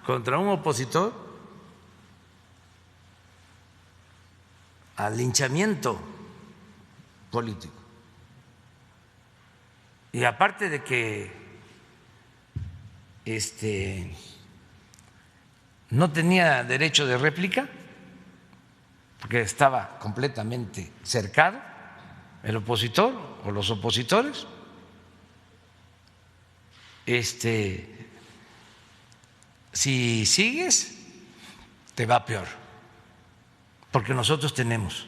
[SPEAKER 3] contra un opositor al linchamiento político. Y aparte de que no tenía derecho de réplica, porque estaba completamente cercado el opositor o los opositores, si sigues te va peor, porque nosotros tenemos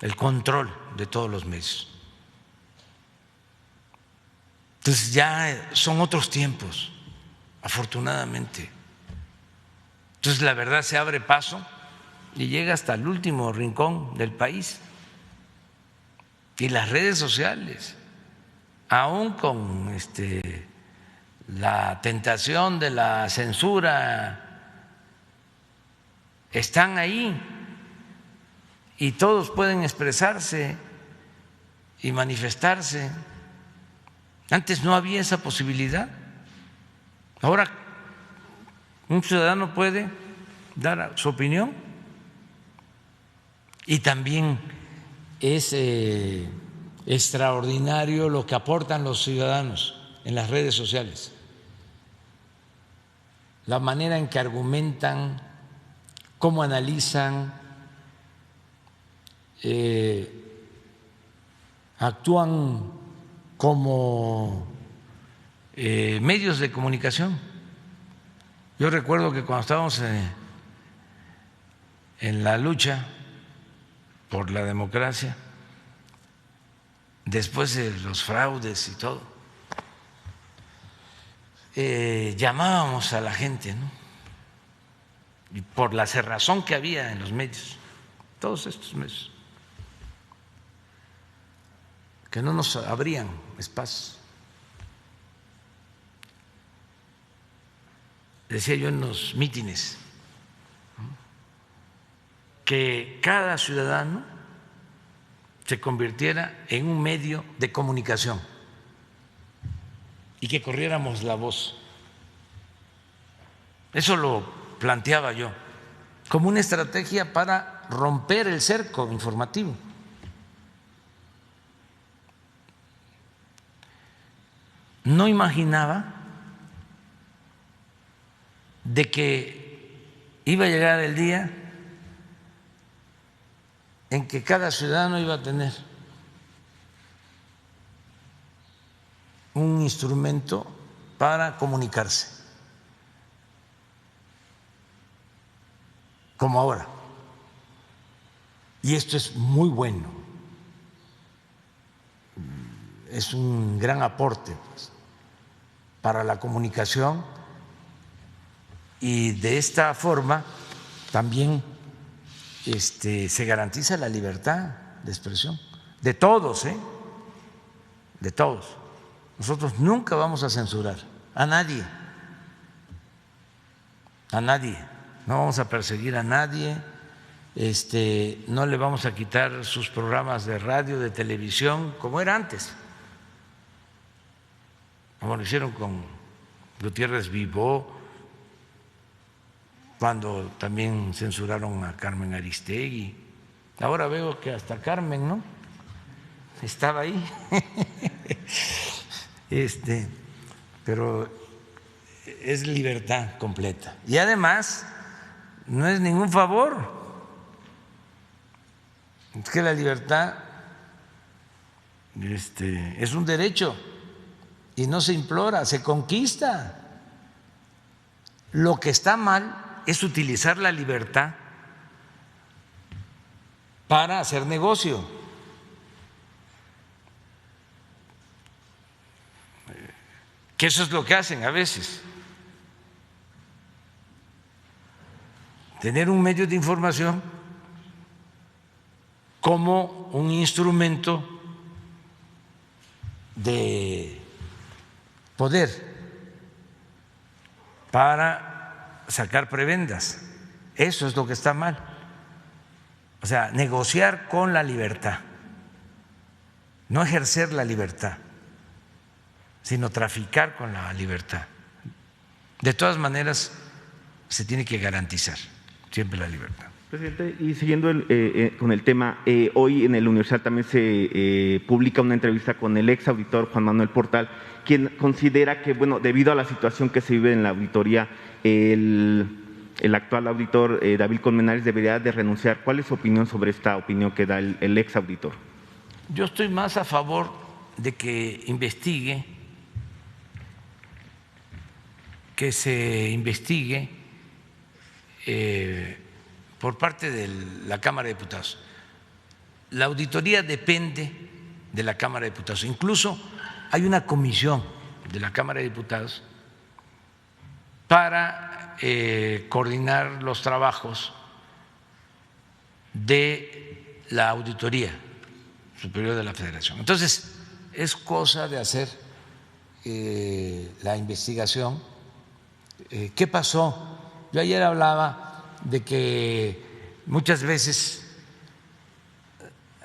[SPEAKER 3] el control de todos los medios. Entonces ya son otros tiempos, afortunadamente. Entonces la verdad se abre paso y llega hasta el último rincón del país. Y las redes sociales, aún con la tentación de la censura, están ahí y todos pueden expresarse y manifestarse. Antes no había esa posibilidad. Ahora un ciudadano puede dar su opinión y también es extraordinario lo que aportan los ciudadanos en las redes sociales, la manera en que argumentan, cómo analizan, actúan como medios de comunicación. Yo recuerdo que cuando estábamos en la lucha por la democracia, después de los fraudes y todo, llamábamos a la gente, ¿no? Y por la cerrazón que había en los medios, todos estos medios, que no nos abrían espacio. Decía yo en los mítines que cada ciudadano se convirtiera en un medio de comunicación y que corriéramos la voz. Eso lo planteaba yo como una estrategia para romper el cerco informativo. No imaginaba de que iba a llegar el día en que cada ciudadano iba a tener un instrumento para comunicarse, como ahora. Y esto es muy bueno, es un gran aporte, pues, para la comunicación, y de esta forma también se garantiza la libertad de expresión de todos, de todos. Nosotros nunca vamos a censurar a nadie, no vamos a perseguir a nadie, no le vamos a quitar sus programas de radio, de televisión, como era antes, como lo hicieron con Gutiérrez Vivó, cuando también censuraron a Carmen Aristegui. Ahora veo que hasta Carmen, ¿no?, estaba ahí. Pero es libertad completa. Y además no es ningún favor, es que la libertad es un derecho y no se implora, se conquista. Lo que está mal es utilizar la libertad para hacer negocio. Que eso es lo que hacen a veces. Tener un medio de información como un instrumento de poder para sacar prebendas. Eso es lo que está mal. O sea, negociar con la libertad, no ejercer la libertad, sino traficar con la libertad. De todas maneras, se tiene que garantizar siempre la libertad.
[SPEAKER 16] Presidente, y siguiendo con el tema, hoy en el Universal también se publica una entrevista con el ex auditor Juan Manuel Portal, quien considera que, bueno, debido a la situación que se vive en la auditoría, el actual auditor David Colmenares debería de renunciar. ¿Cuál es su opinión sobre esta opinión que da el ex auditor?
[SPEAKER 3] Yo estoy más a favor de que investigue, que se investigue por parte de la Cámara de Diputados. La auditoría depende de la Cámara de Diputados. Incluso hay una comisión de la Cámara de Diputados para coordinar los trabajos de la Auditoría Superior de la Federación. Entonces, es cosa de hacer la investigación. ¿Qué pasó? Yo ayer hablaba de que muchas veces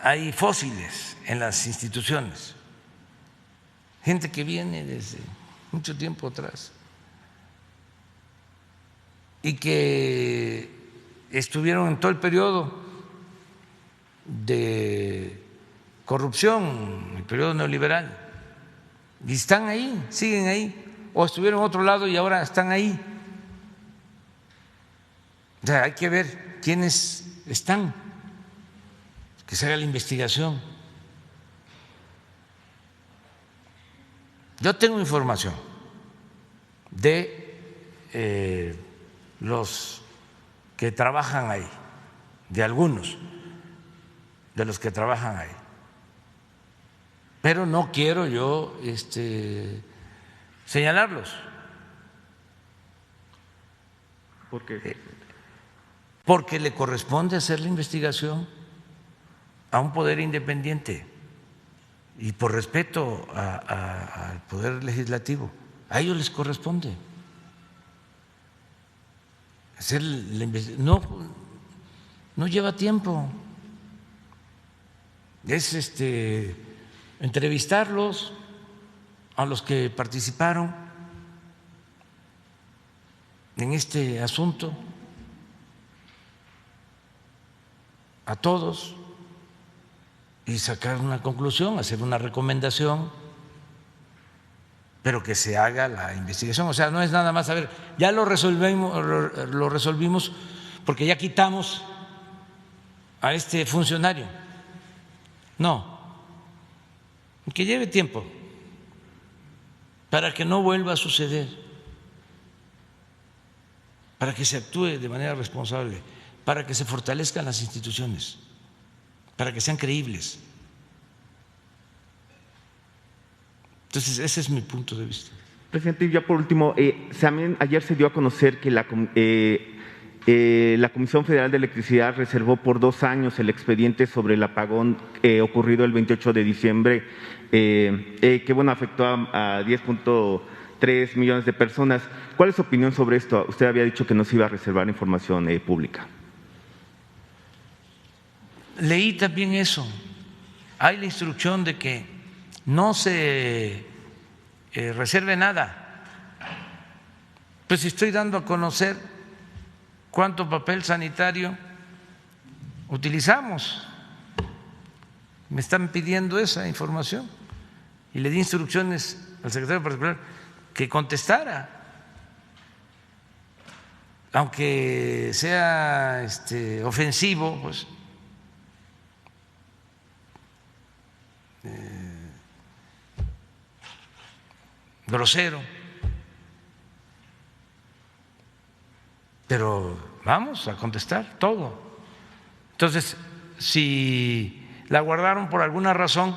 [SPEAKER 3] hay fósiles en las instituciones, gente que viene desde mucho tiempo atrás y que estuvieron en todo el periodo de corrupción, el periodo neoliberal, y están ahí, siguen ahí, o estuvieron en otro lado y ahora están ahí. O sea, hay que ver quiénes están, que se haga la investigación. Yo tengo información de los que trabajan ahí, de algunos de los que trabajan ahí, pero no quiero yo señalarlos.
[SPEAKER 16] ¿Por qué?
[SPEAKER 3] Porque le corresponde hacer la investigación a un poder independiente y por respeto al poder legislativo, a ellos les corresponde hacer la investigación. No lleva tiempo, es entrevistarlos a los que participaron en este asunto, a todos, y sacar una conclusión, hacer una recomendación, pero que se haga la investigación. O sea, no es nada más, a ver, ya lo resolvimos porque ya quitamos a este funcionario. No, que lleve tiempo para que no vuelva a suceder, para que se actúe de manera responsable, para que se fortalezcan las instituciones, para que sean creíbles. Entonces, ese es mi punto de vista.
[SPEAKER 16] Presidente, y ya por último, ayer se dio a conocer que la Comisión Federal de Electricidad reservó por 2 años el expediente sobre el apagón ocurrido el 28 de diciembre, que afectó a 10.3 millones de personas. ¿Cuál es su opinión sobre esto? Usted había dicho que no se iba a reservar información pública.
[SPEAKER 3] Leí también eso. Hay la instrucción de que no se reserve nada. Pues estoy dando a conocer cuánto papel sanitario utilizamos. Me están pidiendo esa información y le di instrucciones al secretario particular que contestara, aunque sea ofensivo, pues grosero, pero vamos a contestar todo. Entonces, si la guardaron por alguna razón,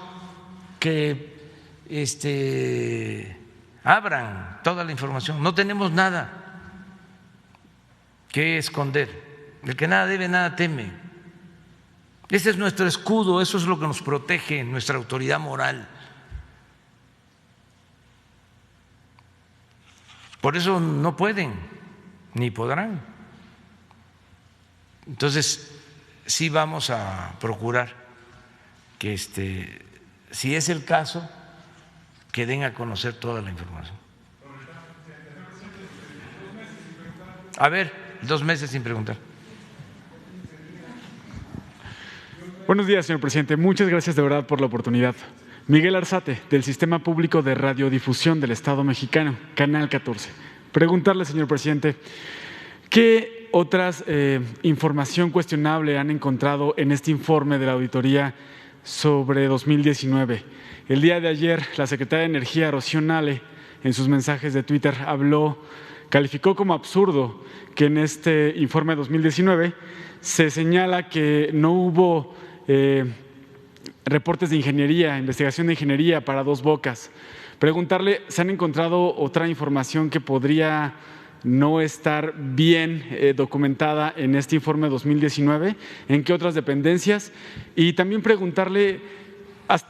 [SPEAKER 3] que abran toda la información. No tenemos nada que esconder. El que nada debe, nada teme. Ese es nuestro escudo, eso es lo que nos protege, nuestra autoridad moral. Por eso no pueden ni podrán. Entonces, sí vamos a procurar que si es el caso, que den a conocer toda la información. A ver, 2 meses sin preguntar.
[SPEAKER 17] Buenos días, señor presidente. Muchas gracias de verdad por la oportunidad. Miguel Arzate, del Sistema Público de Radiodifusión del Estado Mexicano, Canal 14. Preguntarle, señor presidente, ¿qué otras información cuestionable han encontrado en este informe de la auditoría sobre 2019? El día de ayer, la secretaria de Energía, Rocío Nale, en sus mensajes de Twitter, calificó como absurdo que en este informe de 2019 se señala que no hubo reportes de ingeniería, investigación de ingeniería para Dos Bocas. Preguntarle, ¿se han encontrado otra información que podría no estar bien documentada en este informe 2019? ¿En qué otras dependencias? Y también preguntarle,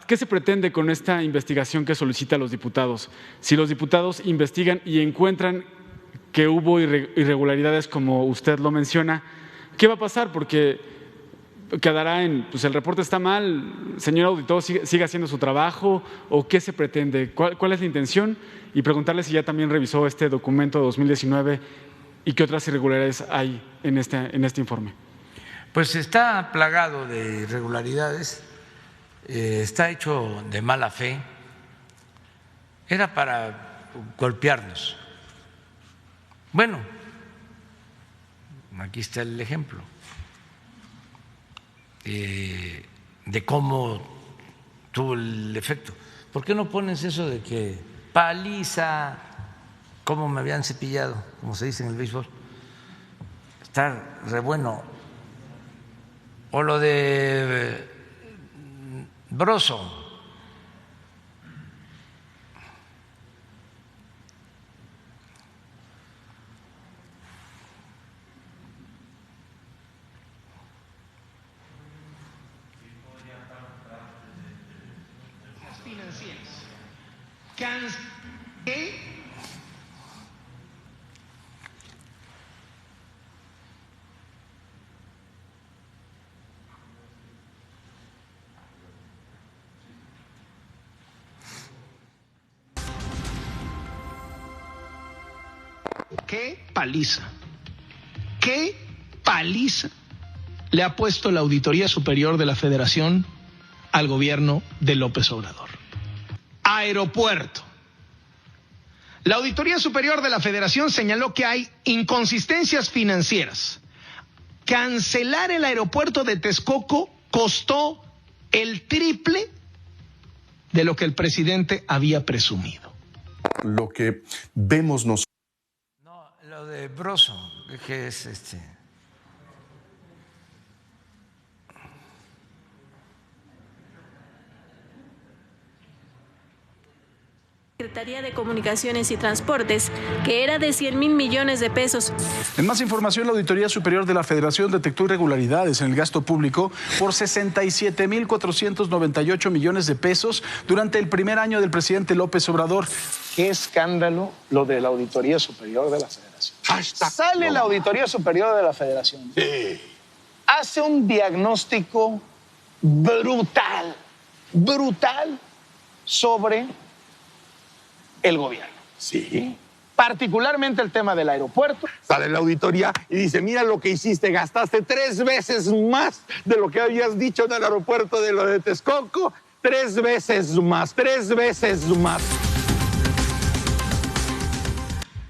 [SPEAKER 17] ¿qué se pretende con esta investigación que solicita a los diputados? Si los diputados investigan y encuentran que hubo irregularidades como usted lo menciona, ¿qué va a pasar? Porque quedará en, pues el reporte está mal, señor auditor, sigue haciendo su trabajo, o qué se pretende, cuál es la intención, y preguntarle si ya también revisó este documento de 2019 y qué otras irregularidades hay en este informe.
[SPEAKER 3] Pues está plagado de irregularidades, está hecho de mala fe, era para golpearnos. Bueno, aquí está el ejemplo de cómo tuvo el efecto. ¿Por qué no pones eso de que paliza, cómo me habían cepillado, como se dice en el béisbol? Está re bueno. O lo de Broso.
[SPEAKER 6] ¡Qué paliza! ¡Qué paliza le ha puesto la Auditoría Superior de la Federación al gobierno de López Obrador! Aeropuerto. La Auditoría Superior de la Federación señaló que hay inconsistencias financieras. Cancelar el aeropuerto de Texcoco costó el triple de lo que el presidente había presumido.
[SPEAKER 14] Lo que vemos nosotros.
[SPEAKER 3] Lo de Broso, que es
[SPEAKER 4] Secretaría de Comunicaciones y Transportes, que era de 100,000 millones de pesos.
[SPEAKER 5] En más información, la Auditoría Superior de la Federación detectó irregularidades en el gasto público por 67,498 millones de pesos durante el primer año del presidente López Obrador.
[SPEAKER 6] Qué escándalo lo de la Auditoría Superior de la Federación. Sale la Auditoría Superior de la Federación. Hace un diagnóstico brutal sobre el gobierno.
[SPEAKER 7] Sí.
[SPEAKER 6] Particularmente el tema del aeropuerto.
[SPEAKER 7] Sale la auditoría y dice, mira lo que hiciste, gastaste 3 veces más de lo que habías dicho en el aeropuerto de lo de Texcoco, 3 veces más.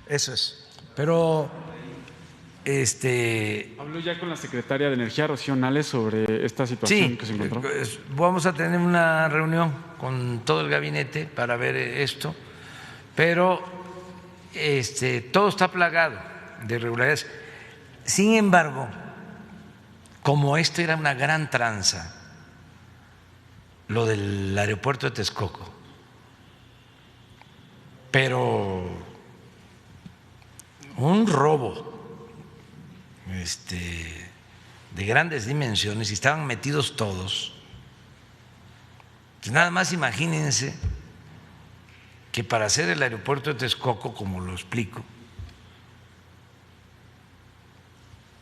[SPEAKER 3] Eso es. Pero
[SPEAKER 17] habló ya con la secretaria de Energía, Rocío Nales, sobre esta situación que se encontró.
[SPEAKER 3] Vamos a tener una reunión con todo el gabinete para ver esto, pero todo está plagado de irregularidades. Sin embargo, como esto era una gran tranza, lo del aeropuerto de Texcoco, pero un robo de grandes dimensiones, y estaban metidos todos. Pues nada más imagínense que para hacer el aeropuerto de Texcoco, como lo explico,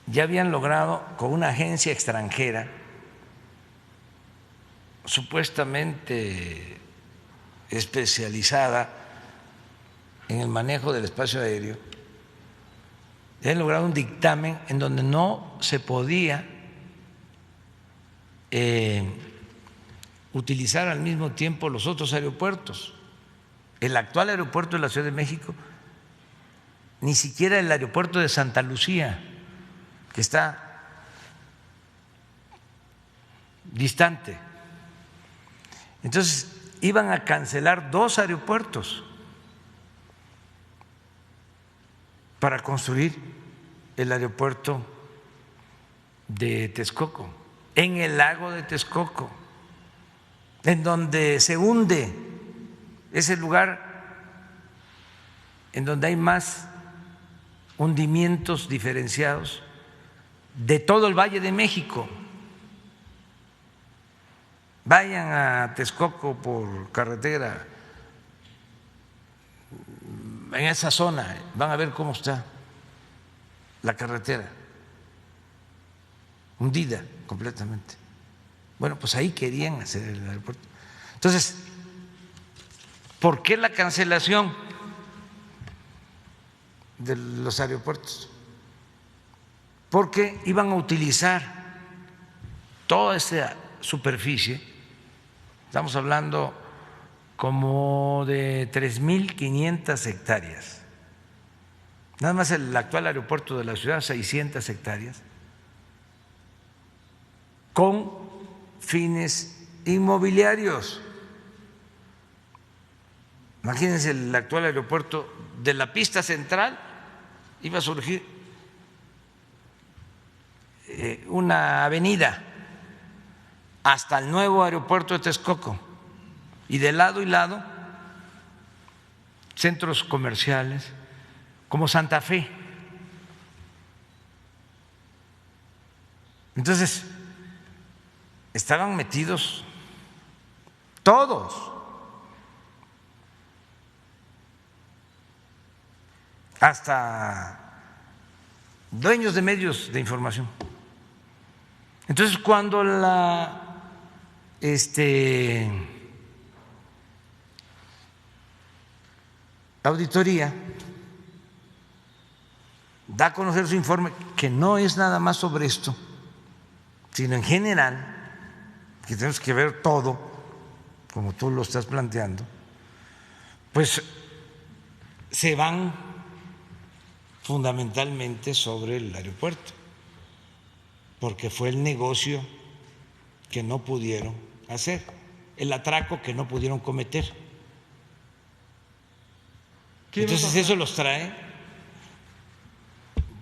[SPEAKER 3] ya habían logrado con una agencia extranjera supuestamente especializada en el manejo del espacio aéreo, ya han logrado un dictamen en donde no se podía utilizar al mismo tiempo los otros aeropuertos. El actual aeropuerto de la Ciudad de México, ni siquiera el aeropuerto de Santa Lucía, que está distante. Entonces, iban a cancelar 2 aeropuertos para construir el aeropuerto de Texcoco, en el lago de Texcoco. en donde se hunde, es el lugar en donde hay más hundimientos diferenciados de todo el Valle de México. Vayan a Texcoco por carretera, en esa zona, van a ver cómo está la carretera, hundida completamente. Bueno, pues ahí querían hacer el aeropuerto. Entonces, ¿por qué la cancelación de los aeropuertos? Porque iban a utilizar toda esa superficie, estamos hablando como de 3.500 hectáreas, nada más el actual aeropuerto de la ciudad, 600 hectáreas, con fines inmobiliarios. Imagínense, el actual aeropuerto de la pista central iba a surgir una avenida hasta el nuevo aeropuerto de Texcoco, y de lado y lado centros comerciales como Santa Fe. Entonces, estaban metidos todos, hasta dueños de medios de información. Entonces, cuando la auditoría da a conocer su informe, que no es nada más sobre esto, sino en general, que tenemos que ver todo, como tú lo estás planteando, pues se van fundamentalmente sobre el aeropuerto, porque fue el negocio que no pudieron hacer, el atraco que no pudieron cometer. Entonces eso los trae,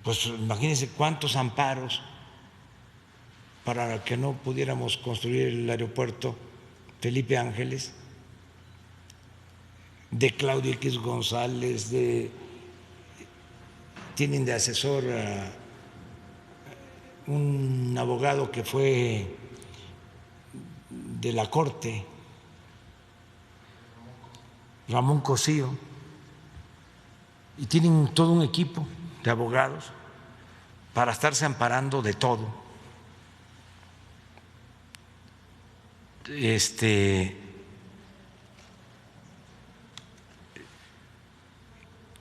[SPEAKER 3] pues imagínense cuántos amparos para que no pudiéramos construir el aeropuerto Felipe Ángeles, de Claudio X González, tienen de asesor a un abogado que fue de la Corte, Ramón Cosío, y tienen todo un equipo de abogados para estarse amparando de todo.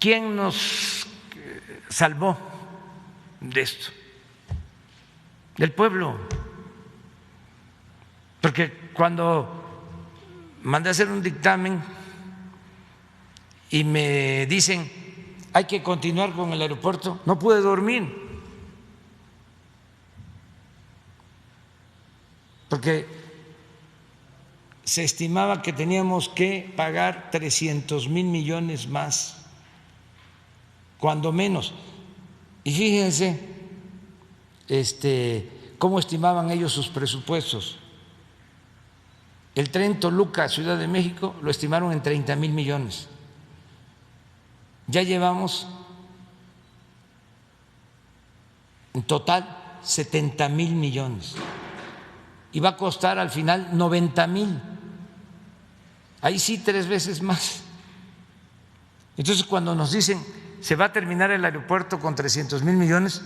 [SPEAKER 3] ¿Quién nos salvó de esto? El pueblo. Porque cuando mandé a hacer un dictamen y me dicen hay que continuar con el aeropuerto, no pude dormir, porque se estimaba que teníamos que pagar 300,000 millones más, cuando menos. Y fíjense cómo estimaban ellos sus presupuestos. El tren Toluca, Ciudad de México, lo estimaron en 30,000 millones. Ya llevamos en total 70,000 millones y va a costar al final 90,000. Ahí sí 3 veces más. Entonces, cuando nos dicen se va a terminar el aeropuerto con 300,000 millones,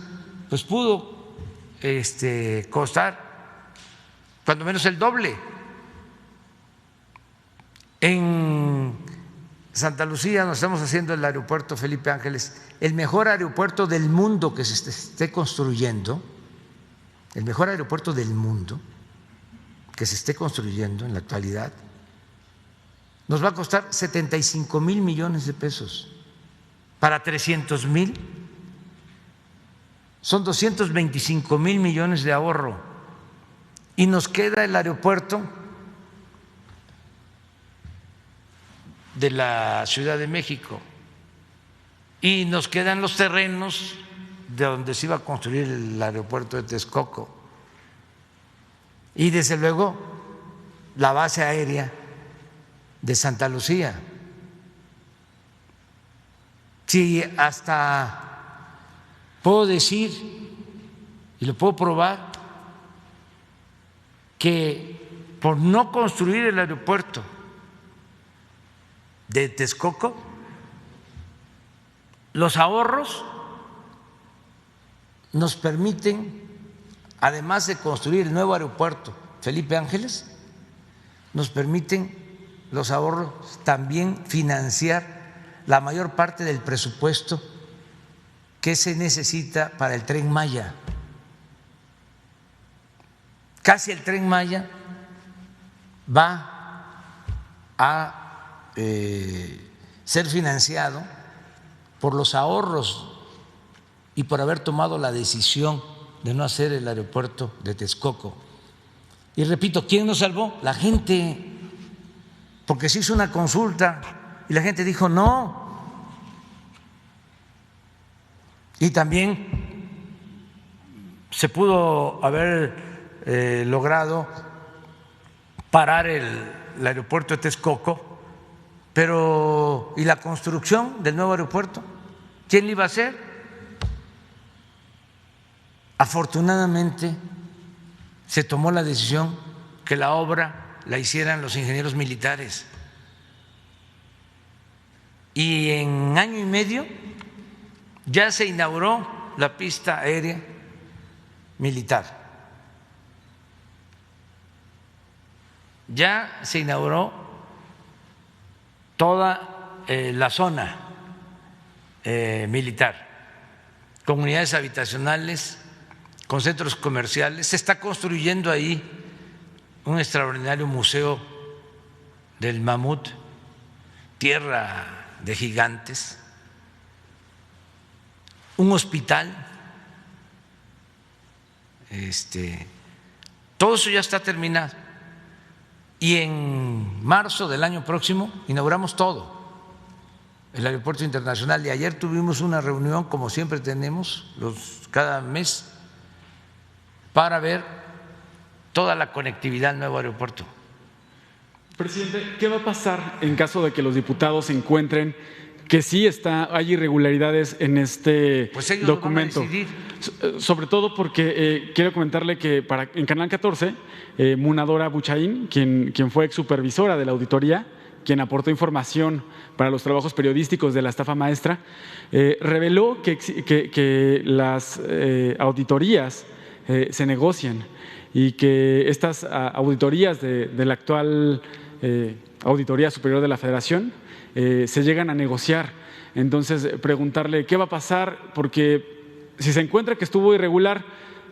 [SPEAKER 3] pues pudo costar cuando menos el doble. En Santa Lucía nos estamos haciendo el aeropuerto Felipe Ángeles, el mejor aeropuerto del mundo que se esté construyendo, el mejor aeropuerto del mundo que se esté construyendo en la actualidad, nos va a costar 75,000 millones de pesos. Para 300,000 son 225,000 millones de ahorro, y nos queda el aeropuerto de la Ciudad de México y nos quedan los terrenos de donde se iba a construir el aeropuerto de Texcoco, y desde luego la base aérea de Santa Lucía. Si hasta puedo decir, y lo puedo probar, que por no construir el aeropuerto de Texcoco, los ahorros nos permiten, además de construir el nuevo aeropuerto Felipe Ángeles, nos permiten los ahorros también financiar la mayor parte del presupuesto que se necesita para el Tren Maya. Casi el Tren Maya va a ser financiado por los ahorros y por haber tomado la decisión de no hacer el aeropuerto de Texcoco. Y repito, ¿quién nos salvó? La gente, porque se hizo una consulta y la gente dijo no. Y también se pudo haber logrado parar el aeropuerto de Texcoco, pero ¿y la construcción del nuevo aeropuerto? ¿Quién lo iba a hacer? Afortunadamente se tomó la decisión que la obra la hicieran los ingenieros militares. Y en año y medio ya se inauguró la pista aérea militar. Ya se inauguró toda la zona militar, comunidades habitacionales, con centros comerciales. Se está construyendo ahí un extraordinario museo del mamut, tierra de gigantes, un hospital, todo eso ya está terminado. Y en marzo del año próximo inauguramos todo el aeropuerto internacional. Y ayer tuvimos una reunión, como siempre tenemos cada mes, para ver toda la conectividad del nuevo aeropuerto.
[SPEAKER 17] Presidente, ¿qué va a pasar en caso de que los diputados encuentren que sí hay irregularidades en este documento?
[SPEAKER 3] Van a decidir.
[SPEAKER 17] Sobre todo porque quiero comentarle que en Canal 14, Munadora Buchaín, quien fue ex supervisora de la auditoría, quien aportó información para los trabajos periodísticos de la estafa maestra, reveló que las auditorías se negocian y que estas auditorías de la actual Auditoría Superior de la Federación se llegan a negociar. Entonces, preguntarle qué va a pasar, porque si se encuentra que estuvo irregular,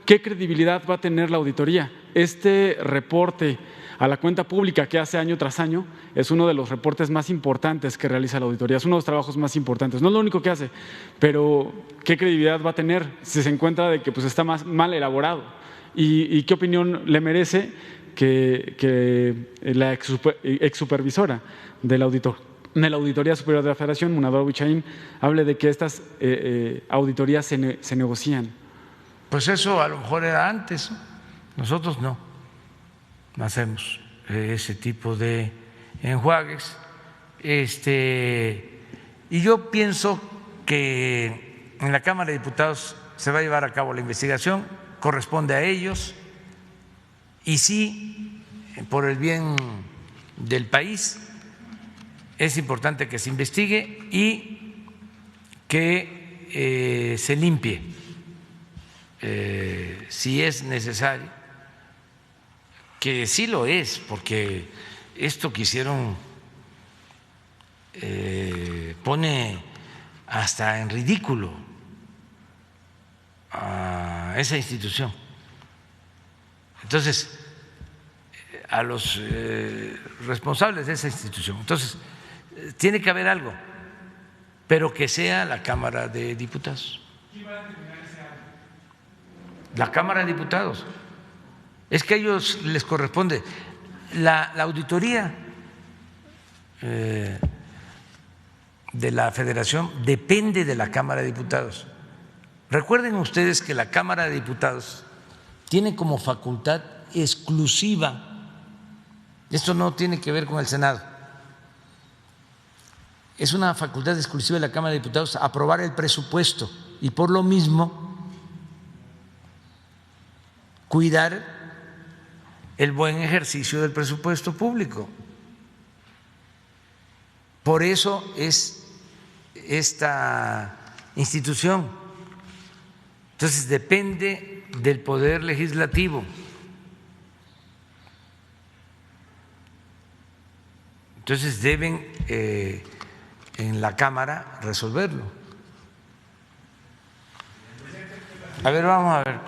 [SPEAKER 17] ¿qué credibilidad va a tener la auditoría? Este reporte a la cuenta pública que hace año tras año es uno de los reportes más importantes que realiza la auditoría, es uno de los trabajos más importantes. No es lo único que hace, pero ¿qué credibilidad va a tener si se encuentra de que está mal elaborado? ¿Y qué opinión le merece que la ex supervisora de la Auditoría Superior de la Federación, Munadora Buchaín, hable de que estas auditorías se negocian?
[SPEAKER 3] Pues eso a lo mejor era antes, nosotros no hacemos ese tipo de enjuagues. Y yo pienso que en la Cámara de Diputados se va a llevar a cabo la investigación, corresponde a ellos, y sí, por el bien del país, es importante que se investigue y que se limpie, si es necesario, que sí lo es, porque esto que hicieron pone hasta en ridículo a esa institución. Entonces, a los responsables de esa institución. Entonces, tiene que haber algo, pero que sea la Cámara de Diputados.
[SPEAKER 17] ¿Quién va a determinar ese algo?
[SPEAKER 3] La Cámara de Diputados. Es que a ellos les corresponde. La auditoría de la Federación depende de la Cámara de Diputados. Recuerden ustedes que la Cámara de Diputados tiene como facultad exclusiva Esto no tiene que ver con el Senado. Es una facultad exclusiva de la Cámara de Diputados aprobar el presupuesto y por lo mismo cuidar el buen ejercicio del presupuesto público. Por eso es esta institución. Entonces depende del Poder Legislativo. Entonces deben en la Cámara resolverlo. A ver, vamos a ver.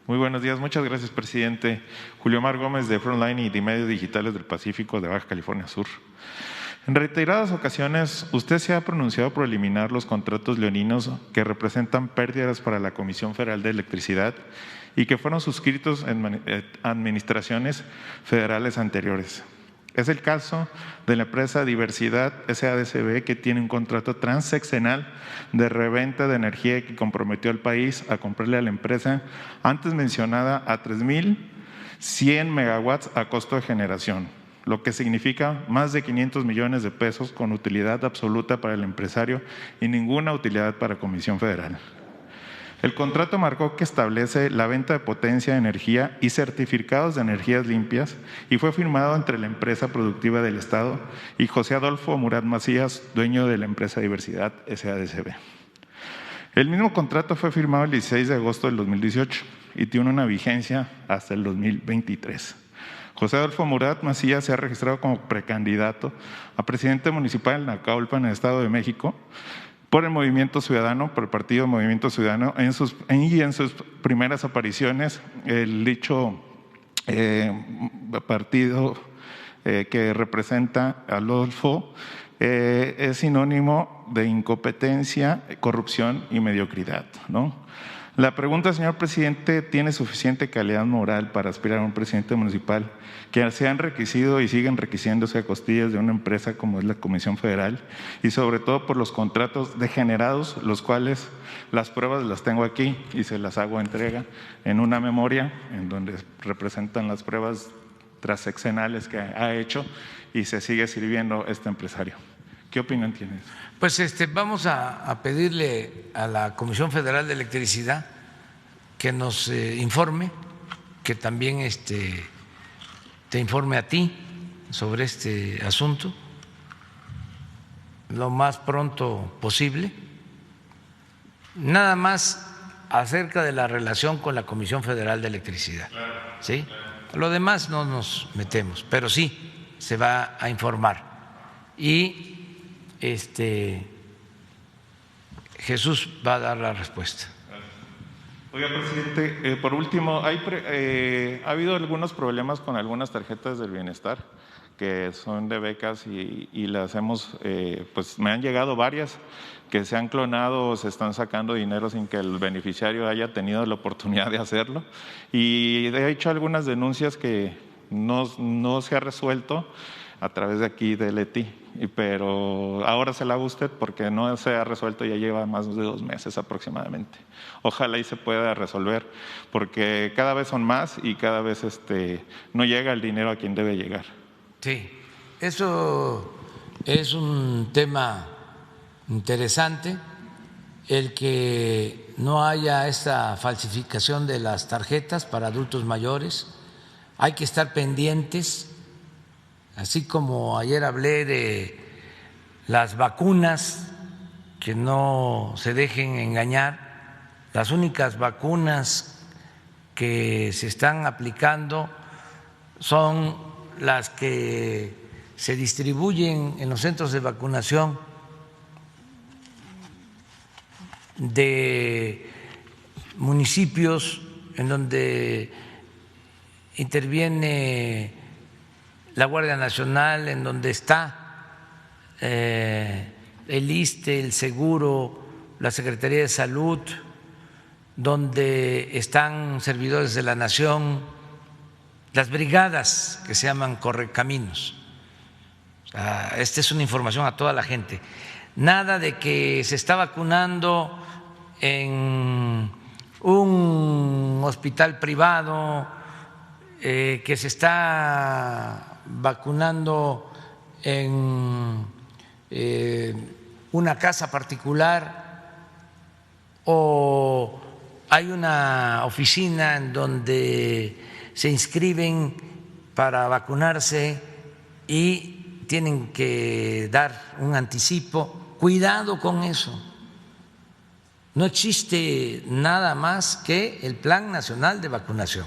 [SPEAKER 18] Muy buenos días, muchas gracias, presidente. Julio Mar Gómez, de Frontline y de Medios Digitales del Pacífico de Baja California Sur. En reiteradas ocasiones, usted se ha pronunciado por eliminar los contratos leoninos que representan pérdidas para la Comisión Federal de Electricidad y que fueron suscritos en administraciones federales anteriores. Es el caso de la empresa Diversidad SADCB, que tiene un contrato transeccional de reventa de energía que comprometió al país a comprarle a la empresa antes mencionada a 3,100 megawatts a costo de generación, lo que significa más de 500 millones de pesos con utilidad absoluta para el empresario y ninguna utilidad para Comisión Federal. El contrato marcó que establece la venta de potencia de energía y certificados de energías limpias y fue firmado entre la empresa productiva del Estado y José Adolfo Murat Macías, dueño de la empresa Diversidad SADCB. El mismo contrato fue firmado el 16 de agosto del 2018 y tiene una vigencia hasta el 2023. José Adolfo Murat Macías se ha registrado como precandidato a presidente municipal en Naucalpan, en el Estado de México, por el Movimiento Ciudadano, por el Partido Movimiento Ciudadano. En sus primeras apariciones, el dicho partido que representa a Adolfo es sinónimo de incompetencia, corrupción y mediocridad, ¿no? La pregunta, señor presidente, ¿tiene suficiente calidad moral para aspirar a un presidente municipal que se han enriquecido y siguen enriqueciéndose a costillas de una empresa como es la Comisión Federal y sobre todo por los contratos degenerados, los cuales las pruebas las tengo aquí y se las hago entrega en una memoria en donde representan las pruebas transeccionales que ha hecho y se sigue sirviendo este empresario? ¿Qué opinión tienes?
[SPEAKER 3] Pues vamos a pedirle a la Comisión Federal de Electricidad que nos informe, que también te informe a ti sobre este asunto lo más pronto posible. Nada más acerca de la relación con la Comisión Federal de Electricidad, ¿sí? Lo demás no nos metemos, pero sí se va a informar. Y Jesús va a dar la respuesta.
[SPEAKER 18] Oiga, presidente, por último, ha habido algunos problemas con algunas tarjetas del bienestar que son de becas y las hemos, pues me han llegado varias que se han clonado o se están sacando dinero sin que el beneficiario haya tenido la oportunidad de hacerlo. Y he hecho algunas denuncias que no se ha resuelto a través de aquí de Leti, pero ahora se la haga usted porque no se ha resuelto, ya lleva más de 2 meses aproximadamente. Ojalá y se pueda resolver porque cada vez son más y cada vez no llega el dinero a quien debe llegar.
[SPEAKER 3] Sí, eso es un tema interesante, el que no haya esta falsificación de las tarjetas para adultos mayores. Hay que estar pendientes. Así como ayer hablé de las vacunas, que no se dejen engañar, las únicas vacunas que se están aplicando son las que se distribuyen en los centros de vacunación de municipios en donde interviene la Guardia Nacional, en donde está el ISSSTE, el Seguro, la Secretaría de Salud, donde están servidores de la Nación, las brigadas que se llaman Correcaminos. Esta es una información a toda la gente. Nada de que se está vacunando en un hospital privado, que se está vacunando en una casa particular, o hay una oficina en donde se inscriben para vacunarse y tienen que dar un anticipo. Cuidado con eso. No existe nada más que el Plan Nacional de Vacunación.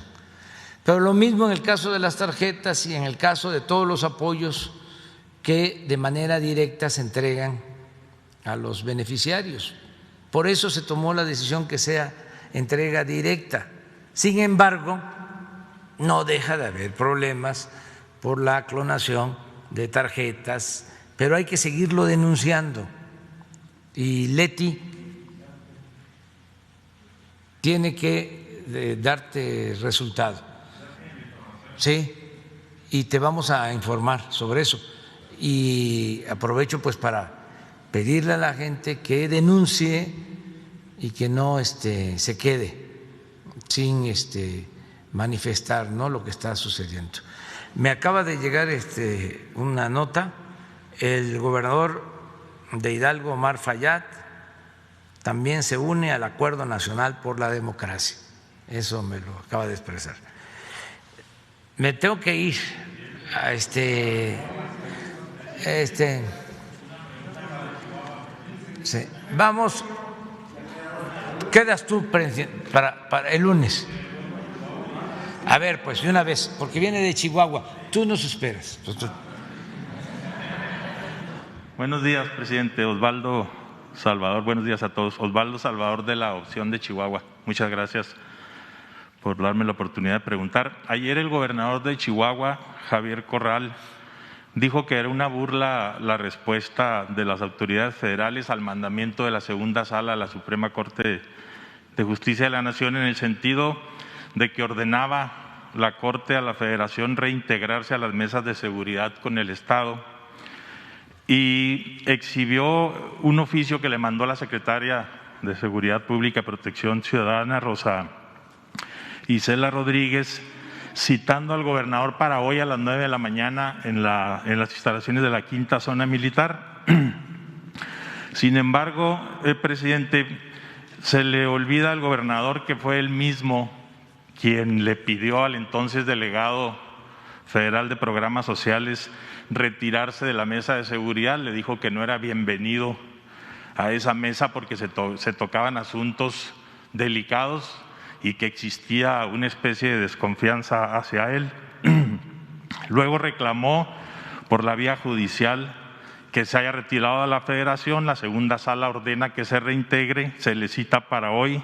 [SPEAKER 3] Pero lo mismo en el caso de las tarjetas y en el caso de todos los apoyos que de manera directa se entregan a los beneficiarios. Por eso se tomó la decisión que sea entrega directa. Sin embargo, no deja de haber problemas por la clonación de tarjetas, pero hay que seguirlo denunciando. Y Leti tiene que darte resultado. Sí, y te vamos a informar sobre eso. Y aprovecho pues para pedirle a la gente que denuncie y que no se quede sin manifestar, ¿no?, lo que está sucediendo. Me acaba de llegar una nota. El gobernador de Hidalgo, Omar Fayad, también se une al Acuerdo Nacional por la Democracia. Eso me lo acaba de expresar. Me tengo que ir a sí. Vamos, quedas tú para el lunes. A ver, pues de una vez, porque viene de Chihuahua, tú nos esperas.
[SPEAKER 18] Buenos días, presidente. Osvaldo Salvador, buenos días a todos. Osvaldo Salvador, de la opción de Chihuahua. Muchas gracias por darme la oportunidad de preguntar. Ayer el gobernador de Chihuahua, Javier Corral, dijo que era una burla la respuesta de las autoridades federales al mandamiento de la segunda sala de la Suprema Corte de Justicia de la Nación, en el sentido de que ordenaba la Corte a la Federación reintegrarse a las mesas de seguridad con el Estado, y exhibió un oficio que le mandó la secretaria de Seguridad Pública y Protección Ciudadana, Rosa Isela Rodríguez, citando al gobernador para hoy a las 9 de la mañana en las instalaciones de la Quinta Zona Militar. Sin embargo, presidente, se le olvida al gobernador que fue él mismo quien le pidió al entonces delegado federal de programas sociales retirarse de la mesa de seguridad. Le dijo que no era bienvenido a esa mesa porque se tocaban asuntos delicados y que existía una especie de desconfianza hacia él. Luego reclamó por la vía judicial que se haya retirado a la Federación. La segunda sala ordena que se reintegre, se le cita para hoy,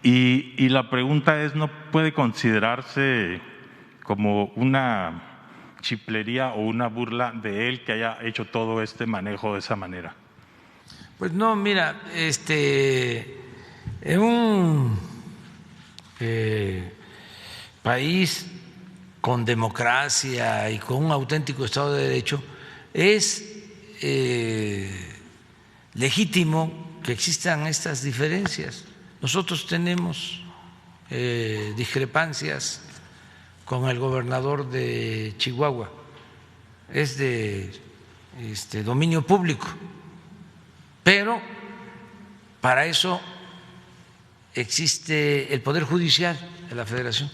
[SPEAKER 18] y la pregunta es, ¿no puede considerarse como una chiplería o una burla de él que haya hecho todo este manejo de esa manera?
[SPEAKER 3] Pues no, mira, en un país con democracia y con un auténtico Estado de Derecho es legítimo que existan estas diferencias. Nosotros tenemos discrepancias con el gobernador de Chihuahua, es de dominio público, pero para eso existe el Poder Judicial de la Federación,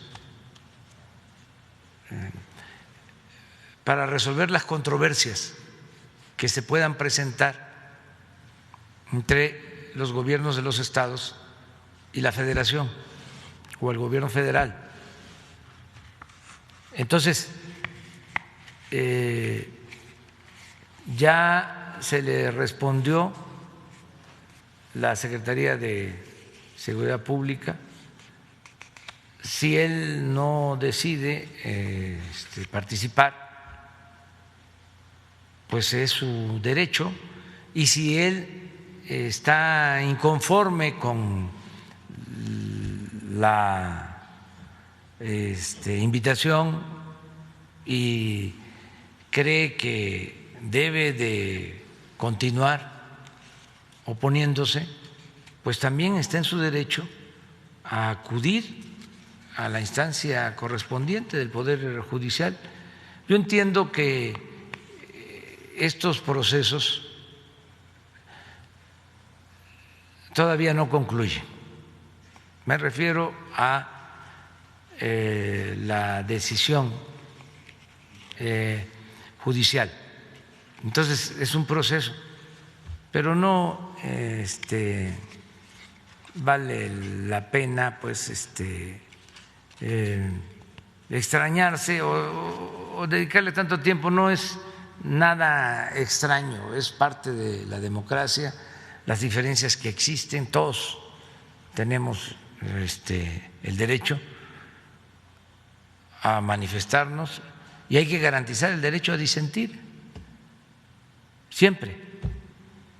[SPEAKER 3] para resolver las controversias que se puedan presentar entre los gobiernos de los estados y la Federación o el gobierno federal. Entonces, ya se le respondió la Secretaría de Seguridad Pública. Si él no decide participar, pues es su derecho, y si él está inconforme con la invitación y cree que debe de continuar oponiéndose, pues también está en su derecho a acudir a la instancia correspondiente del Poder Judicial. Yo entiendo que estos procesos todavía no concluyen. Me refiero a la decisión judicial. Entonces es un proceso, pero no vale la pena pues extrañarse o dedicarle tanto tiempo. No es nada extraño, es parte de la democracia, las diferencias que existen, todos tenemos el derecho a manifestarnos y hay que garantizar el derecho a disentir siempre.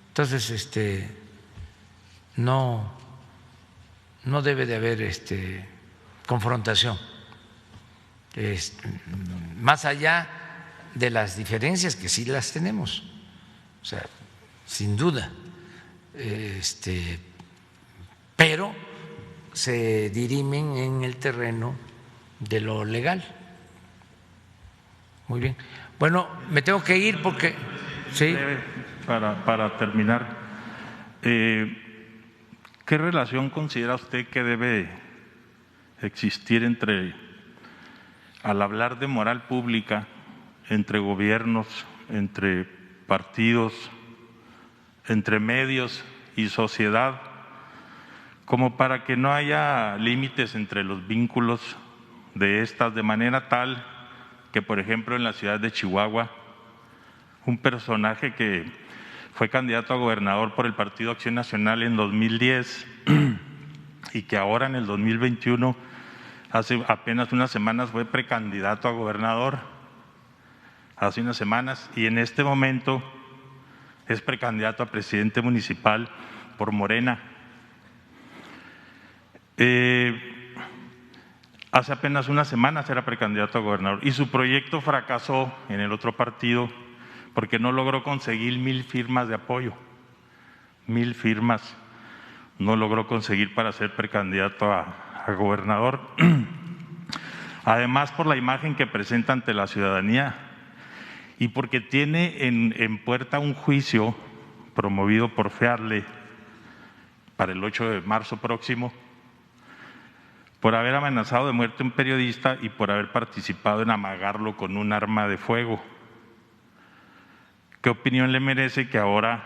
[SPEAKER 3] Entonces no debe de haber confrontación, más allá de las diferencias que sí las tenemos, o sea, sin duda, pero se dirimen en el terreno de lo legal. Muy bien. Bueno, me tengo que ir porque sí.
[SPEAKER 18] Para terminar, ¿qué relación considera usted que debe existir al hablar de moral pública, entre gobiernos, entre partidos, entre medios y sociedad, como para que no haya límites entre los vínculos de estas, de manera tal que, por ejemplo, en la ciudad de Chihuahua, un personaje que fue candidato a gobernador por el Partido Acción Nacional en 2010 y que ahora en el 2021, hace apenas unas semanas, fue precandidato a gobernador, hace unas semanas, y en este momento es precandidato a presidente municipal por Morena. Hace apenas unas semanas era precandidato a gobernador y su proyecto fracasó en el otro partido porque no logró conseguir 1,000 firmas de apoyo. 1,000 firmas no logró conseguir para ser precandidato a gobernador. Además, por la imagen que presenta ante la ciudadanía y porque tiene en puerta un juicio promovido por FEADLE para el 8 de marzo próximo, por haber amenazado de muerte a un periodista y por haber participado en amagarlo con un arma de fuego. ¿Qué opinión le merece que ahora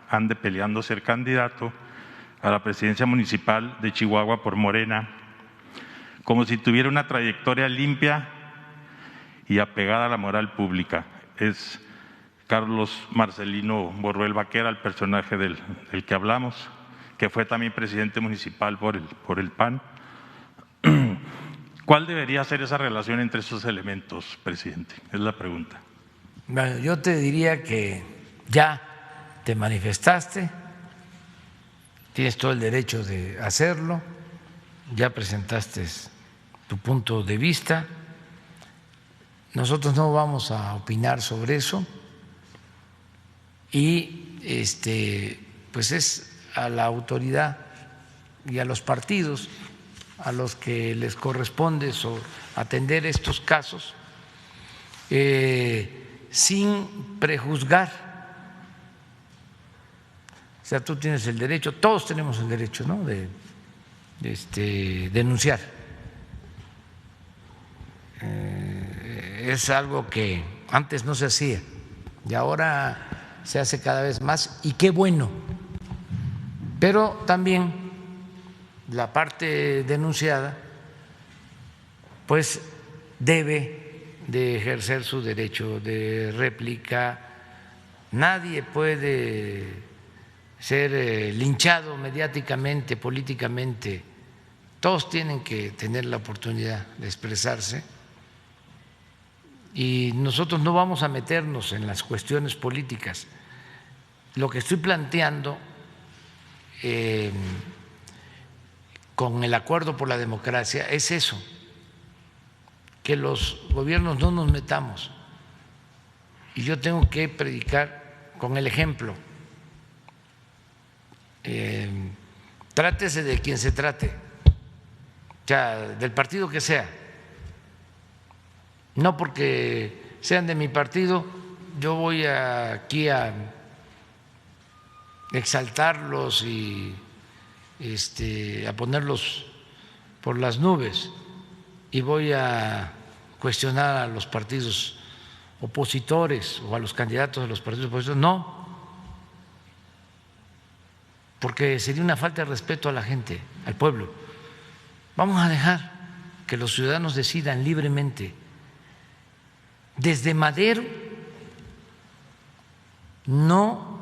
[SPEAKER 18] ande peleando ser candidato a la presidencia municipal de Chihuahua por Morena, como si tuviera una trayectoria limpia y apegada a la moral pública? Es Carlos Marcelino Borruel Vaquera, el personaje del que hablamos, que fue también presidente municipal por el PAN. ¿Cuál debería ser esa relación entre esos elementos, presidente? Es la pregunta.
[SPEAKER 3] Bueno, yo te diría que ya te manifestaste, tienes todo el derecho de hacerlo, ya presentaste tu punto de vista. Nosotros no vamos a opinar sobre eso y pues es a la autoridad y a los partidos a los que les corresponde atender estos casos sin prejuzgar. O sea, tú tienes el derecho, todos tenemos el derecho, ¿no?, de denunciar. Es algo que antes no se hacía y ahora se hace cada vez más, y qué bueno. Pero también la parte denunciada pues debe de ejercer su derecho de réplica. Nadie puede ser linchado mediáticamente, políticamente. Todos tienen que tener la oportunidad de expresarse y nosotros no vamos a meternos en las cuestiones políticas. Lo que estoy planteando con el Acuerdo por la Democracia es eso, que los gobiernos no nos metamos, y yo tengo que predicar con el ejemplo. Trátese de quien se trate, sea, del partido que sea. No porque sean de mi partido, yo voy aquí a exaltarlos y a ponerlos por las nubes y voy a cuestionar a los partidos opositores o a los candidatos de los partidos opositores. No, porque sería una falta de respeto a la gente, al pueblo. Vamos a dejar que los ciudadanos decidan libremente. Desde Madero no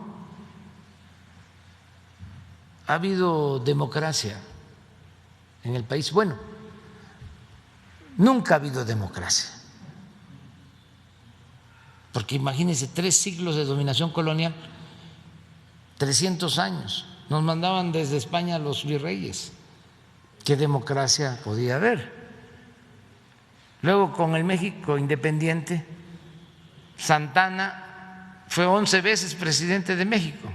[SPEAKER 3] ha habido democracia en el país. Bueno, nunca ha habido democracia. Porque imagínense, 3 siglos de dominación colonial, 300 años. Nos mandaban desde España los virreyes. ¿Qué democracia podía haber? Luego, con el México independiente, Santana fue 11 veces presidente de México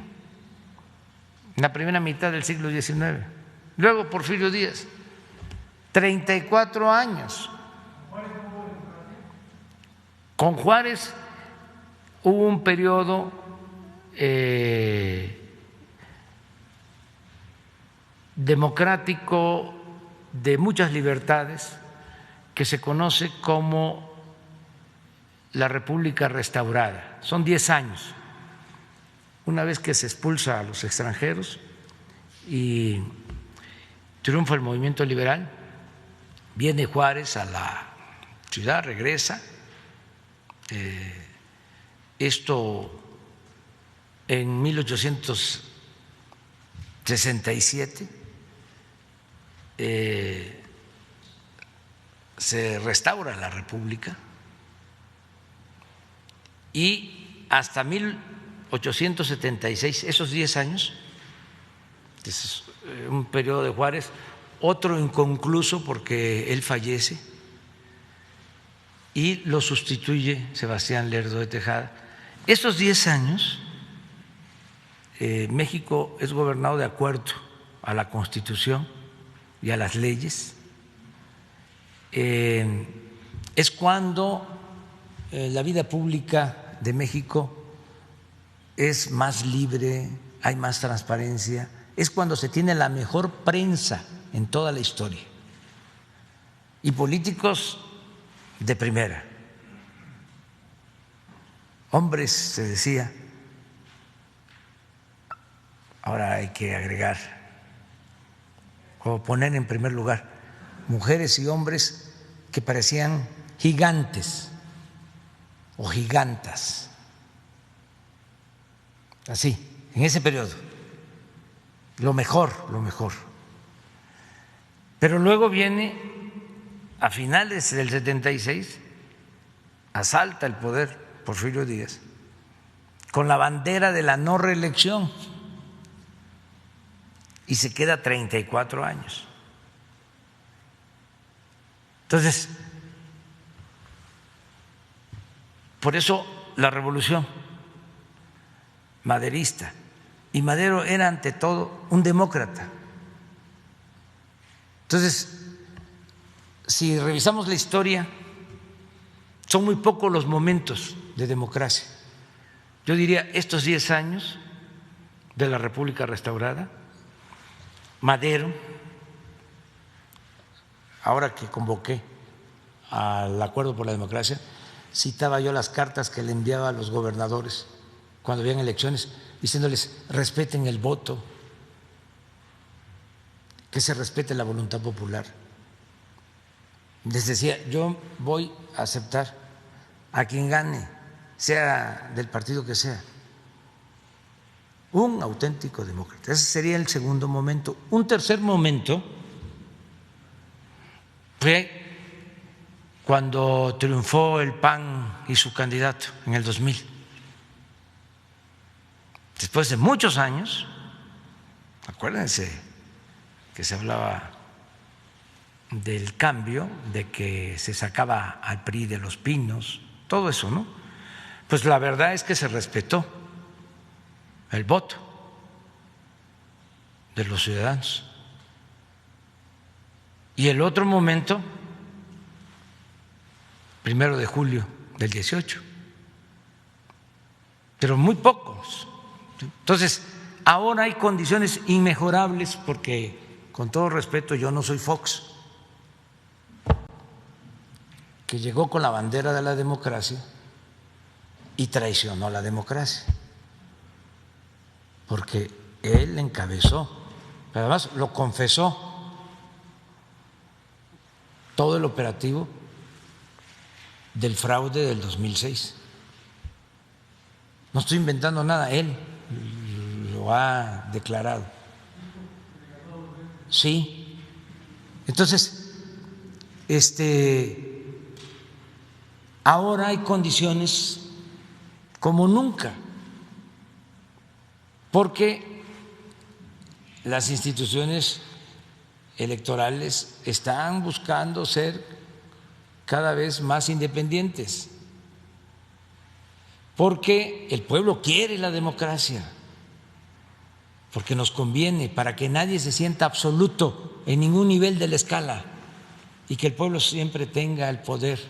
[SPEAKER 3] en la primera mitad del siglo XIX. Luego, Porfirio Díaz, 34 años. Con Juárez hubo un periodo democrático de muchas libertades que se conoce como la República Restaurada. Son 10 años. Una vez que se expulsa a los extranjeros y triunfa el movimiento liberal, viene Juárez a la ciudad, regresa. Esto en 1867 se restaura la República y hasta 1876, esos 10 años, es un periodo de Juárez, otro inconcluso porque él fallece y lo sustituye Sebastián Lerdo de Tejada. Esos 10 años México es gobernado de acuerdo a la Constitución y a las leyes. Es cuando la vida pública de México es más libre, hay más transparencia, es cuando se tiene la mejor prensa en toda la historia y políticos de primera, hombres, se decía, ahora hay que agregar o poner en primer lugar mujeres y hombres que parecían gigantes o gigantas, así, en ese periodo, lo mejor. Pero luego viene, a finales del 76, asalta el poder Porfirio Díaz con la bandera de la no reelección y se queda 34 años. Entonces, por eso la revolución maderista, y Madero era ante todo un demócrata. Entonces, si revisamos la historia, son muy pocos los momentos de democracia. Yo diría estos 10 años de la República Restaurada, Madero, ahora que convoqué al Acuerdo por la Democracia, citaba yo las cartas que le enviaba a los gobernadores cuando habían elecciones, diciéndoles respeten el voto, que se respete la voluntad popular. Les decía, yo voy a aceptar a quien gane, sea del partido que sea, un auténtico demócrata. Ese sería el segundo momento. Un tercer momento fue cuando triunfó el PAN y su candidato en el 2000. Después de muchos años, acuérdense que se hablaba del cambio, de que se sacaba al PRI de los pinos, todo eso, ¿no? Pues la verdad es que se respetó el voto de los ciudadanos. Y el otro momento, 1 de julio del 18, pero muy pocos. Entonces, ahora hay condiciones inmejorables porque, con todo respeto, yo no soy Fox, que llegó con la bandera de la democracia y traicionó la democracia, porque él encabezó, además lo confesó, todo el operativo del fraude del 2006. No estoy inventando nada, él lo ha declarado. Sí. Entonces, ahora hay condiciones como nunca, porque las instituciones electorales están buscando ser cada vez más independientes, porque el pueblo quiere la democracia, porque nos conviene, para que nadie se sienta absoluto en ningún nivel de la escala y que el pueblo siempre tenga el poder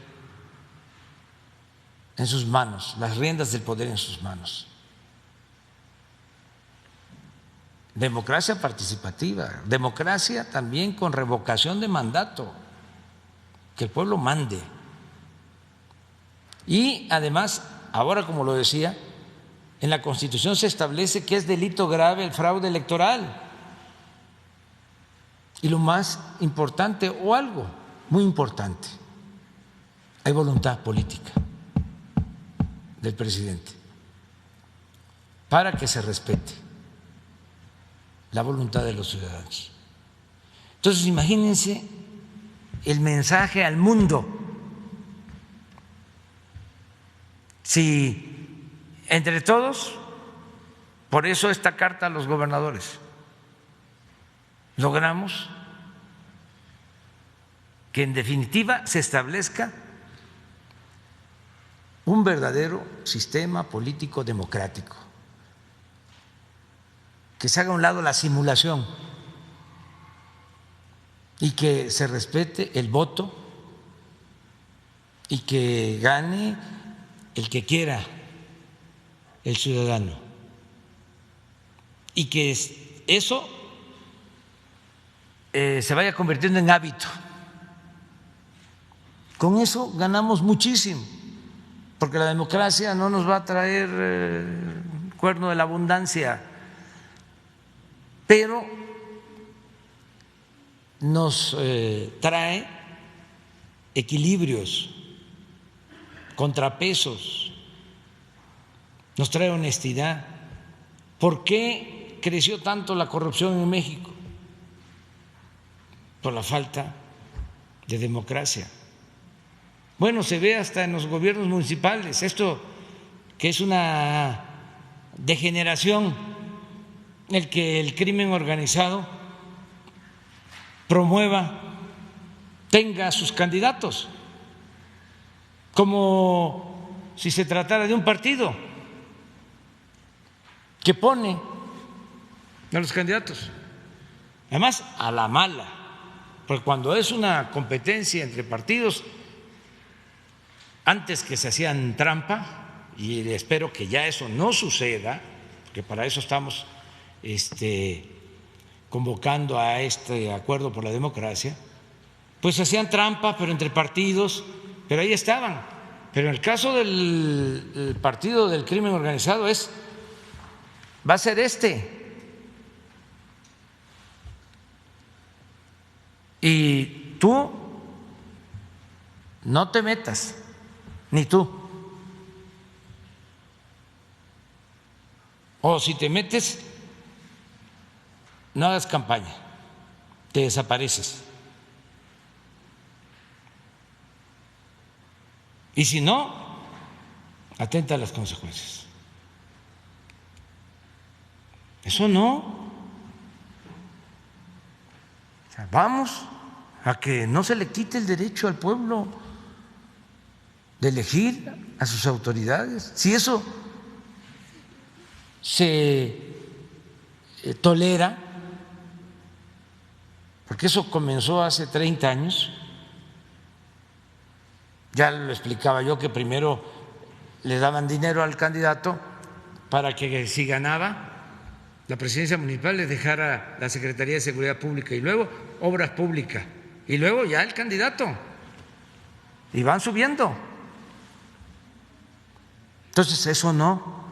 [SPEAKER 3] en sus manos, las riendas del poder en sus manos. Democracia participativa, democracia también con revocación de mandato, que el pueblo mande. Y además, ahora, como lo decía, en la Constitución se establece que es delito grave el fraude electoral. Y lo más importante, o algo muy importante, hay voluntad política del presidente para que se respete la voluntad de los ciudadanos. Entonces, imagínense el mensaje al mundo si entre todos, por eso esta carta a los gobernadores, logramos que en definitiva se establezca un verdadero sistema político democrático, que se haga a un lado la simulación y que se respete el voto y que gane el que quiera el ciudadano, y que eso se vaya convirtiendo en hábito. Con eso ganamos muchísimo, porque la democracia no nos va a traer cuerno de la abundancia, pero nos trae equilibrios, contrapesos, nos trae honestidad. ¿Por qué creció tanto la corrupción en México? Por la falta de democracia. Bueno, se ve hasta en los gobiernos municipales, esto que es una degeneración, el que el crimen organizado promueva, tenga sus candidatos, como si se tratara de un partido que pone a los candidatos, además a la mala, porque cuando es una competencia entre partidos, antes que se hacían trampa, y espero que ya eso no suceda, porque para eso estamos convocando a este acuerdo por la democracia, pues hacían trampa, pero entre partidos, pero ahí estaban. Pero en el caso del partido del crimen organizado va a ser y tú no te metas, ni tú, o si te metes, no hagas campaña, te desapareces. Y si no, atenta a las consecuencias. Eso no. O sea, vamos a que no se le quite el derecho al pueblo de elegir a sus autoridades. Si eso se tolera, porque eso comenzó hace 30 años. Ya lo explicaba yo que primero le daban dinero al candidato para que si ganaba la presidencia municipal le dejara la Secretaría de Seguridad Pública y luego Obras Públicas y luego ya el candidato. Y van subiendo. Entonces eso no.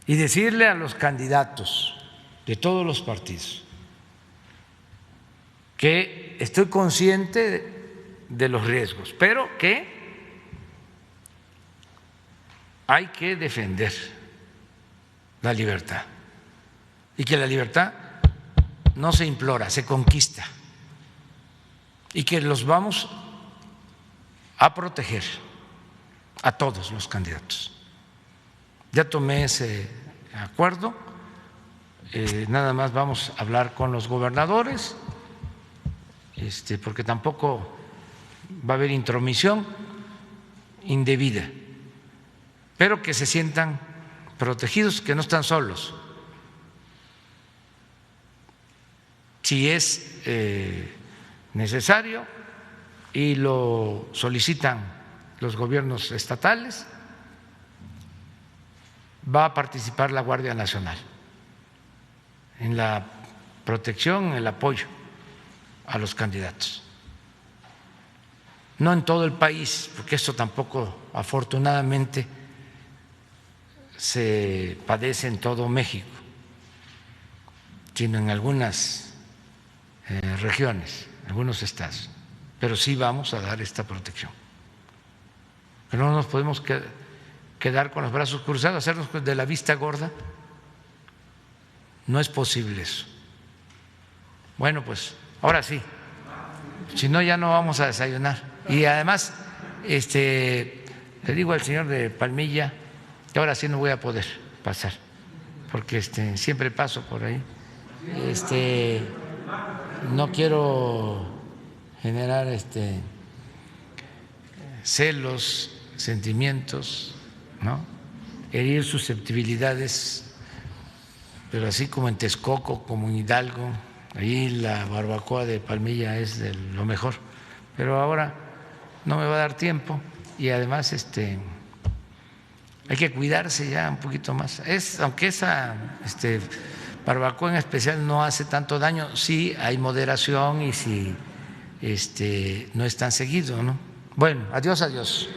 [SPEAKER 3] Y decirle a los candidatos de todos los partidos que estoy consciente de los riesgos, pero que hay que defender la libertad y que la libertad no se implora, se conquista y que los vamos a proteger a todos los candidatos. Ya tomé ese acuerdo, nada más vamos a hablar con los gobernadores, porque tampoco va a haber intromisión indebida, pero que se sientan protegidos, que no están solos. Si es necesario y lo solicitan los gobiernos estatales, va a participar la Guardia Nacional en la protección, en el apoyo a los candidatos. No en todo el país, porque esto tampoco, afortunadamente, se padece en todo México, sino en algunas regiones, algunos estados. Pero sí vamos a dar esta protección. Pero no nos podemos quedar con los brazos cruzados, hacernos de la vista gorda. No es posible eso. Bueno, pues ahora sí, si no ya no vamos a desayunar. Y además, le digo al señor de Palmilla que ahora sí no voy a poder pasar, porque siempre paso por ahí. No quiero generar celos, sentimientos, ¿no? Herir susceptibilidades, pero así como en Texcoco, como en Hidalgo, ahí la barbacoa de Palmilla es de lo mejor, pero ahora no me va a dar tiempo y además hay que cuidarse ya un poquito más. Aunque esa barbacoa en especial no hace tanto daño, sí hay moderación y si no es tan seguido, ¿no? Bueno, adiós.